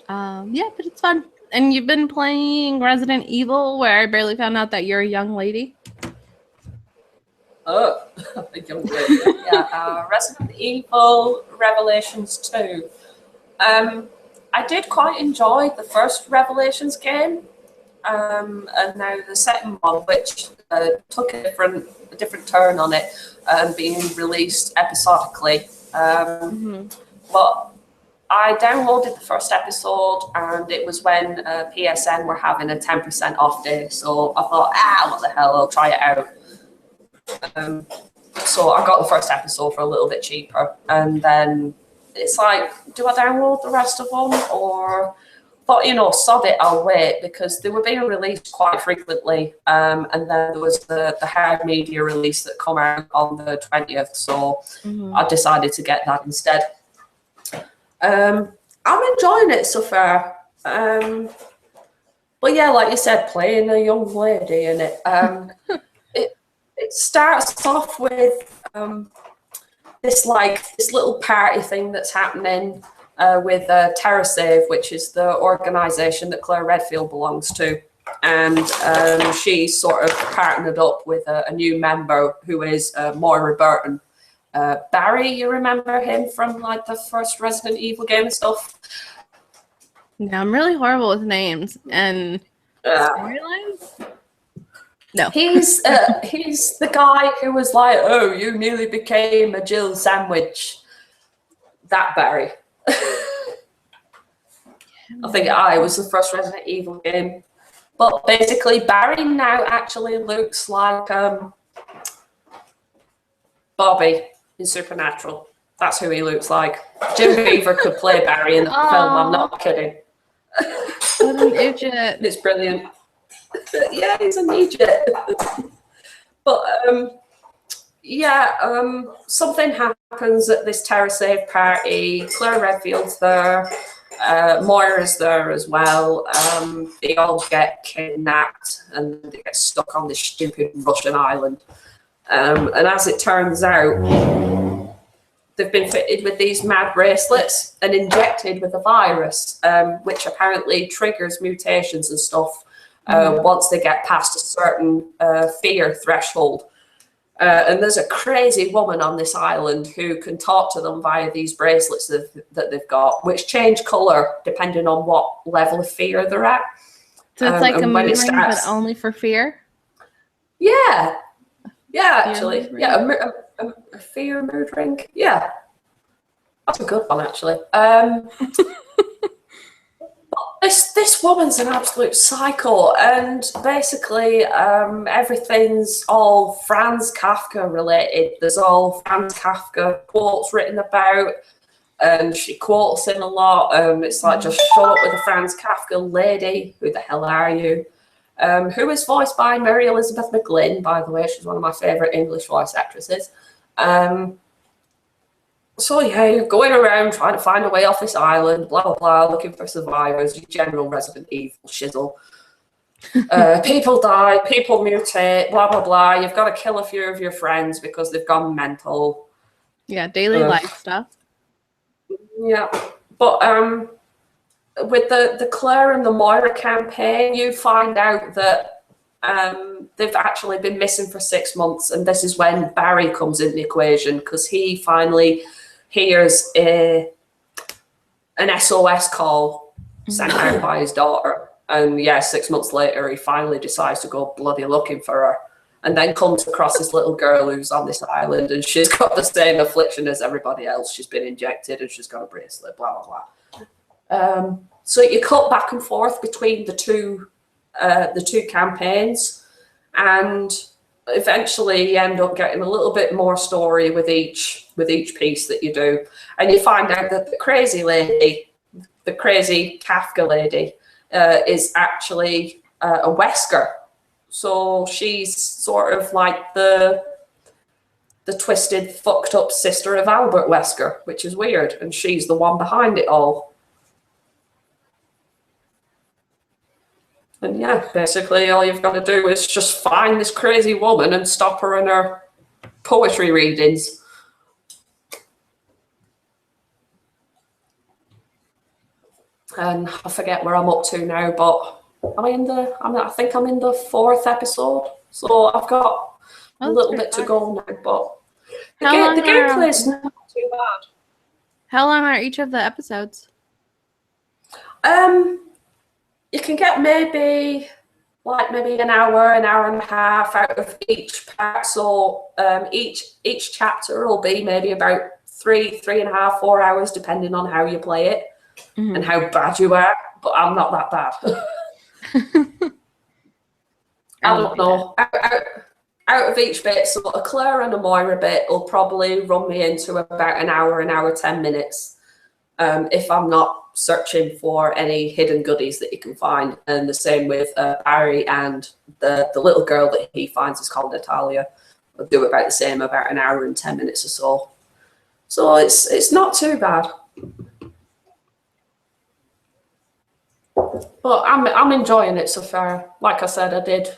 Yeah, but it's fun. And you've been playing Resident Evil, where I barely found out that you're a young lady. Oh, a young lady. Yeah, Resident Evil Revelations 2. I did quite enjoy the first Revelations game. and now the second one, which took a different turn on it, being released episodically. But I downloaded the first episode, and it was when PSN were having a 10% off day. So I thought, what the hell, I'll try it out. So I got the first episode for a little bit cheaper, and then it's like, do I download the rest of them, or thought, sod it, I'll wait, because they were being released quite frequently, and then there was the hard media release that come out on the 20th, so I decided to get that instead. I'm enjoying it so far, but yeah, like you said, playing a young lady in it. It starts off with this little party thing that's happening with TerraSave, which is the organisation that Claire Redfield belongs to, and she's sort of partnered up with a new member who is Moira Burton. Barry, you remember him from like the first Resident Evil game and stuff? Yeah, I'm really horrible with names and storylines. No. He's the guy who was like, oh, you nearly became a Jill sandwich. That Barry. I think it was the first Resident Evil game. But basically, Barry now actually looks like Bobby in Supernatural. That's who he looks like. Jim Beaver could play Barry in the film, I'm not kidding. What an idiot. It's brilliant. Yeah, he's an idiot. But something happens at this TerraSave party. Claire Redfield's there. Moira's there as well. They all get kidnapped and they get stuck on this stupid Russian island. And as it turns out, they've been fitted with these mad bracelets and injected with a virus, which apparently triggers mutations and stuff once they get past a certain fear threshold. And there's a crazy woman on this island who can talk to them via these bracelets that they've got, which change colour depending on what level of fear they're at. So it's like a mood ring, but only for fear? Yeah. Yeah, actually. Yeah, a fear mood ring. Yeah. That's a good one, actually. This woman's an absolute psycho, and basically everything's all Franz Kafka related. There's all Franz Kafka quotes written about, and she quotes him a lot. It's like, just show up with a Franz Kafka lady. Who the hell are you? Who is voiced by Mary Elizabeth McGlynn, by the way. She's one of my favourite English voice actresses. So yeah, you're going around trying to find a way off this island, blah, blah, blah, looking for survivors, your general Resident Evil shizzle. People die, people mutate, blah, blah, blah. You've got to kill a few of your friends because they've gone mental. Yeah, daily life stuff. Yeah, but with the Claire and the Moira campaign, you find out that they've actually been missing for 6 months, and this is when Barry comes in the equation, because he finally hears an SOS call sent out by his daughter, and 6 months later he finally decides to go bloody looking for her, and then comes across this little girl who's on this island, and she's got the same affliction as everybody else. She's been injected and she's got a bracelet, blah blah blah. So you cut back and forth between the two campaigns, and eventually you end up getting a little bit more story with each piece that you do, and you find out that the crazy Kafka lady, is actually a Wesker. So she's sort of like the twisted, fucked up sister of Albert Wesker, which is weird, and she's the one behind it all. And yeah, basically all you've got to do is just find this crazy woman and stop her in her poetry readings. And I forget where I'm up to now, but I think I'm in the 4th episode, so I've got a little bit to go now. But the gameplay is not too bad. How long are each of the episodes? You can get maybe like maybe an hour and a half out of each part. So each chapter will be maybe about 3.5, 4 hours, depending on how you play it and how bad you are. But I'm not that bad. I don't know. Out of each bit, so a Claire and a Moira bit will probably run me into about an hour 10 minutes. If I'm not searching for any hidden goodies that you can find. And the same with Barry and the little girl that he finds is called Natalia. I'll do about the same, about an hour and 10 minutes or so. So it's not too bad. But I'm enjoying it so far. Like I said, I did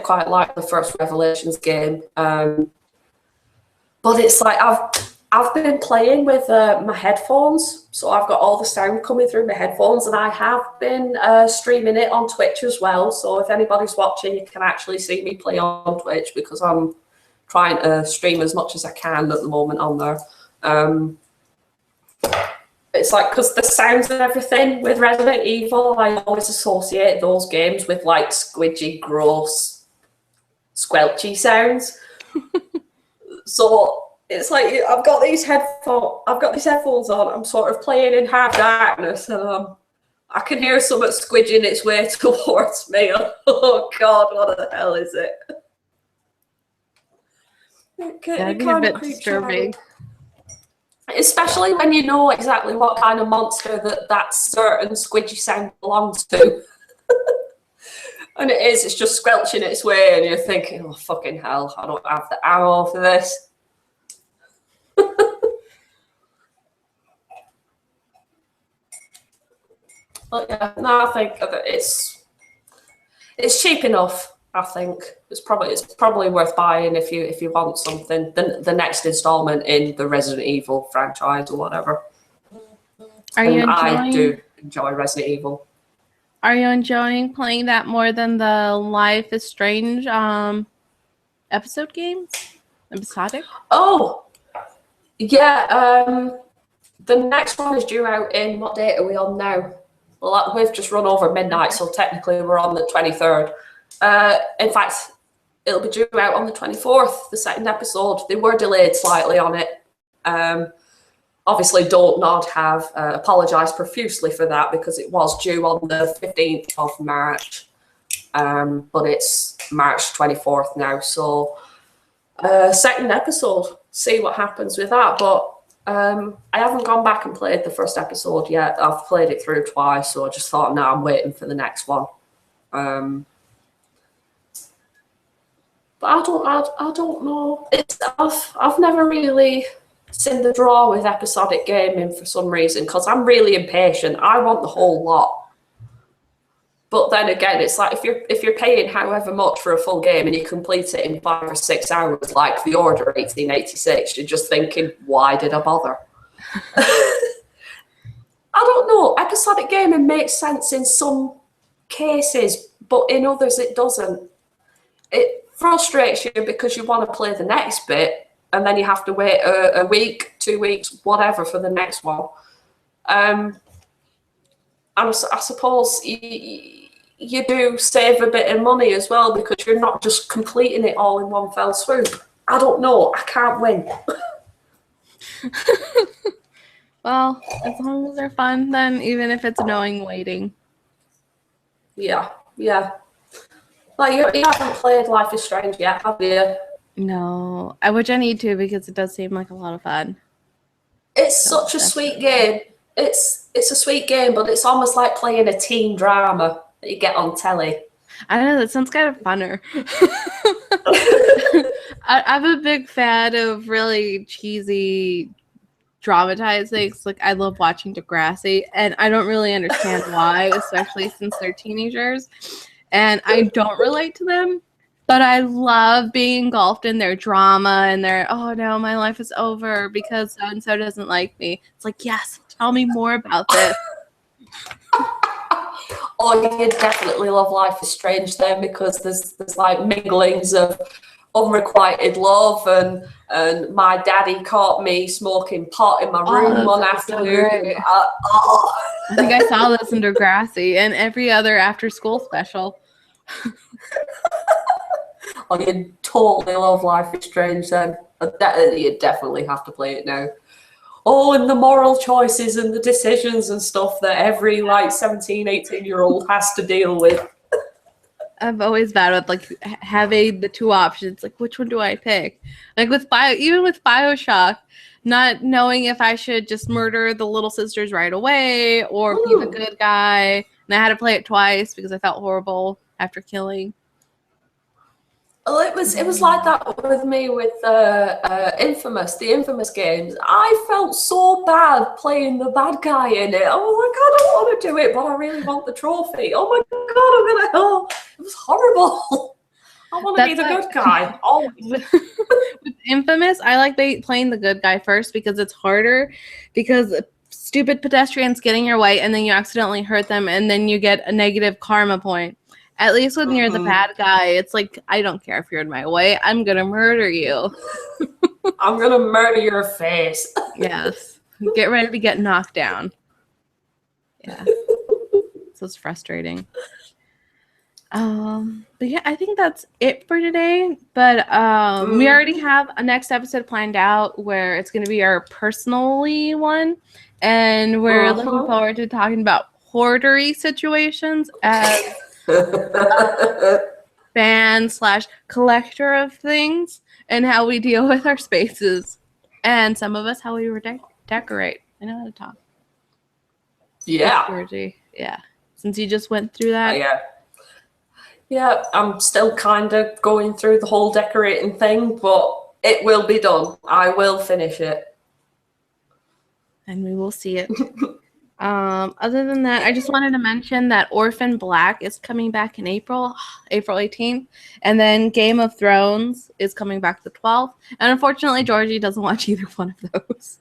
quite like the first Revelations game. But it's like I've been playing with my headphones, so I've got all the sound coming through my headphones, and I have been streaming it on Twitch as well. So if anybody's watching, you can actually see me play on Twitch because I'm trying to stream as much as I can at the moment on there. It's like, because the sounds and everything with Resident Evil, I always associate those games with like squidgy, gross, squelchy sounds. So it's like I've got these headphones on. I'm sort of playing in half darkness, and I can hear something squidging its way towards me. Oh God, what the hell is it? That'd be a bit disturbing. Especially when you know exactly what kind of monster that certain squidgy sound belongs to. And it's just squelching its way, and you're thinking, oh, fucking hell, I don't have the ammo for this. But yeah, no, I think that it's cheap enough. I think it's probably worth buying if you want something. The next installment in the Resident Evil franchise or whatever. I do enjoy Resident Evil. Are you enjoying playing that more than the Life is Strange episode games? Episodic? Oh, yeah. The next one is due out in, what date are we on now? Well, we've just run over midnight, so technically we're on the 23rd. In fact, it'll be due out on the 24th, the second episode. They were delayed slightly on it. Obviously, Don't Nod have apologised profusely for that because it was due on the 15th of March. But it's March 24th now. So, second episode, see what happens with that. But I haven't gone back and played the first episode yet. I've played it through twice, so I just thought, no, I'm waiting for the next one. But I don't know. I've never really seen the draw with episodic gaming for some reason because I'm really impatient. I want the whole lot. But then again, it's like if you're paying however much for a full game and you complete it in 5 or 6 hours, like The Order 1886, you're just thinking, why did I bother? I don't know. Episodic gaming makes sense in some cases, but in others it doesn't. It frustrates you because you want to play the next bit and then you have to wait a week, 2 weeks, whatever for the next one. And I suppose you do save a bit of money as well because you're not just completing it all in one fell swoop. I don't know. I can't win. Well, as long as they're fun, then even if it's annoying waiting. Yeah. Like, you haven't played Life is Strange yet, have you? No, which I need to because it does seem like a lot of fun. It's such a sweet game. It's a sweet game, but it's almost like playing a teen drama that you get on telly. I don't know, that sounds kind of funner. I'm a big fan of really cheesy dramatized things. Like, I love watching Degrassi, and I don't really understand why, especially since they're teenagers. And I don't relate to them, but I love being engulfed in their drama and their, oh no, my life is over because so-and-so doesn't like me. It's like, yes, tell me more about this. Oh, you definitely love Life is Strange then because there's like minglings of unrequited love and my daddy caught me smoking pot in my room one afternoon. I think I saw this in Degrassi and every other after school special. Oh, you totally love Life is Strange then. You definitely have to play it now. Oh, and the moral choices and the decisions and stuff that every like 17, 18-year-old has to deal with. I'm always bad with like having the two options. Like, which one do I pick? Like even with BioShock, not knowing if I should just murder the little sisters right away or be the good guy. And I had to play it twice because I felt horrible after killing. Well, it was like that with me with the Infamous games. I felt so bad playing the bad guy in it. I was like, I don't want to do it, but I really want the trophy. Oh my god, oh, it was horrible. I want to be the good guy. Always. With Infamous, I like playing the good guy first because it's harder because stupid pedestrians get in your way and then you accidentally hurt them and then you get a negative karma point. At least when you're the bad guy, it's like, I don't care if you're in my way. I'm going to murder you. I'm going to murder your face. Yes. Get ready to get knocked down. Yeah. So it's frustrating. But yeah, I think that's it for today. But we already have a next episode planned out where it's going to be our personally one. And we're looking forward to talking about hoardery situations as fan/collector of things and how we deal with our spaces. And some of us, how we decorate. I know how to talk. Yeah. Yeah. Since you just went through that. Yeah, I'm still kind of going through the whole decorating thing, but it will be done. I will finish it. And we will see it. Other than that, I just wanted to mention that Orphan Black is coming back in April 18th. And then Game of Thrones is coming back the 12th. And unfortunately, Georgie doesn't watch either one of those.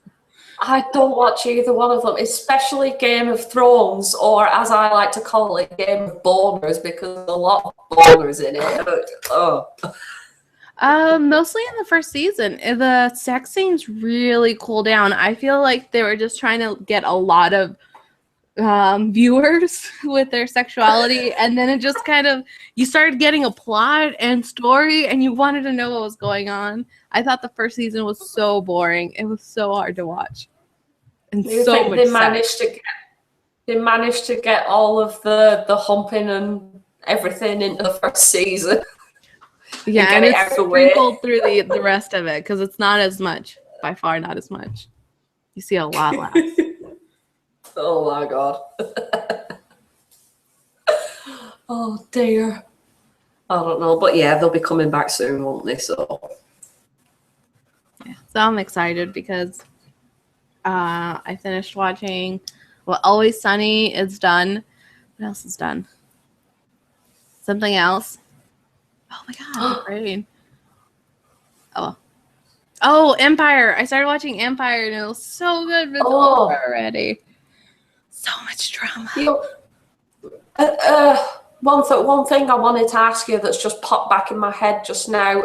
I don't watch either one of them, especially Game of Thrones, or as I like to call it, Game of Boners, because there's a lot of boners in it. Mostly in the first season. The sex scenes really cool down. I feel like they were just trying to get a lot of viewers with their sexuality, and then it just kind of, you started getting a plot and story, and you wanted to know what was going on. I thought the first season was so boring. It was so hard to watch. And you so think much they managed to get all of the humping and everything into the first season? Yeah, and it's sprinkled through the rest of it because it's not as much. By far, not as much. You see a lot less. Oh my god. Oh dear. I don't know, but yeah, they'll be coming back soon, won't they? So I'm excited because I finished watching Always Sunny is done. What else is done? Something else. Oh my god, my brain. Oh, Empire. I started watching Empire and it was so good, but it's over already. So much drama. One thing I wanted to ask you that's just popped back in my head just now.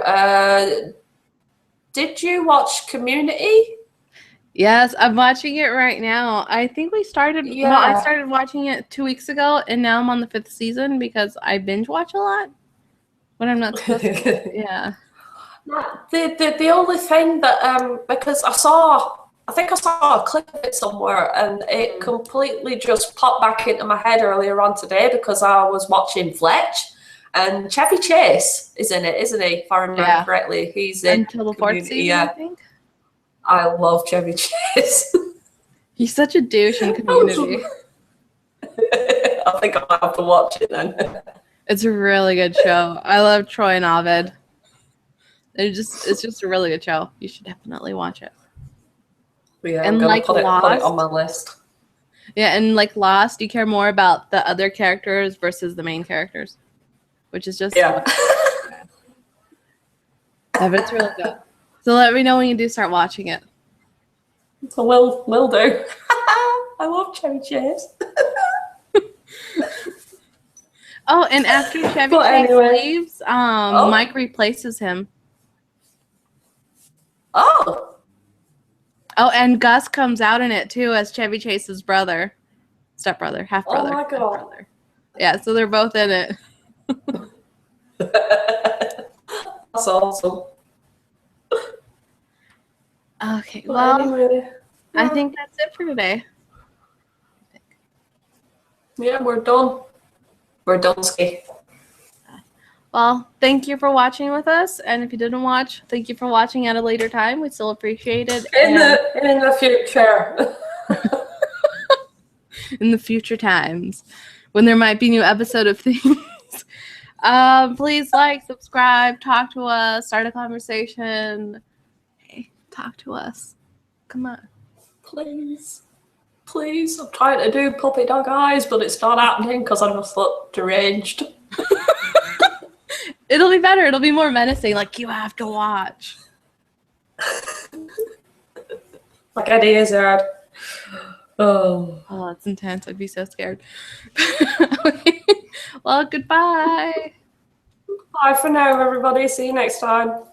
Did you watch Community? Yes, I'm watching it right now. I think we started. Yeah. No, I started watching it 2 weeks ago, and now I'm on the 5th season because I binge watch a lot when I'm not supposed to. Yeah. The only thing that because I think I saw a clip of it somewhere, and it completely just popped back into my head earlier on today because I was watching Fletch, and Chevy Chase is in it, isn't he? If I remember correctly, he's in until the 4th season. I think. I love Chevy Chase. He's such a douche in Community. I think I'll have to watch it then. It's a really good show. I love Troy and Ovid. It's just a really good show. You should definitely watch it. Yeah, and like put it on my list. Yeah, and like Lost, you care more about the other characters versus the main characters, which is just yeah. But it's really good. So let me know when you do start watching it. So will do. I love Chevy Chase. Oh, and after Chevy Chase leaves, Mike replaces him. Oh, and Gus comes out in it too as Chevy Chase's brother, stepbrother, half brother. Oh my god. Yeah, so they're both in it. That's awesome. Okay, well, anyway, I think that's it for today. Yeah, we're done. We're done, Ski. Well, thank you for watching with us, and if you didn't watch, thank you for watching at a later time. We still appreciate it. In the future. In the future times, when there might be new episode of things. Please like, subscribe, talk to us, start a conversation. Hey, talk to us. Come on. Please. Please. I'm trying to do puppy dog eyes, but it's not happening because I'm just look deranged. It'll be better. It'll be more menacing. Like, you have to watch. Like Eddie Izzard. Oh, that's intense. I'd be so scared. Well, goodbye. Bye for now, everybody. See you next time.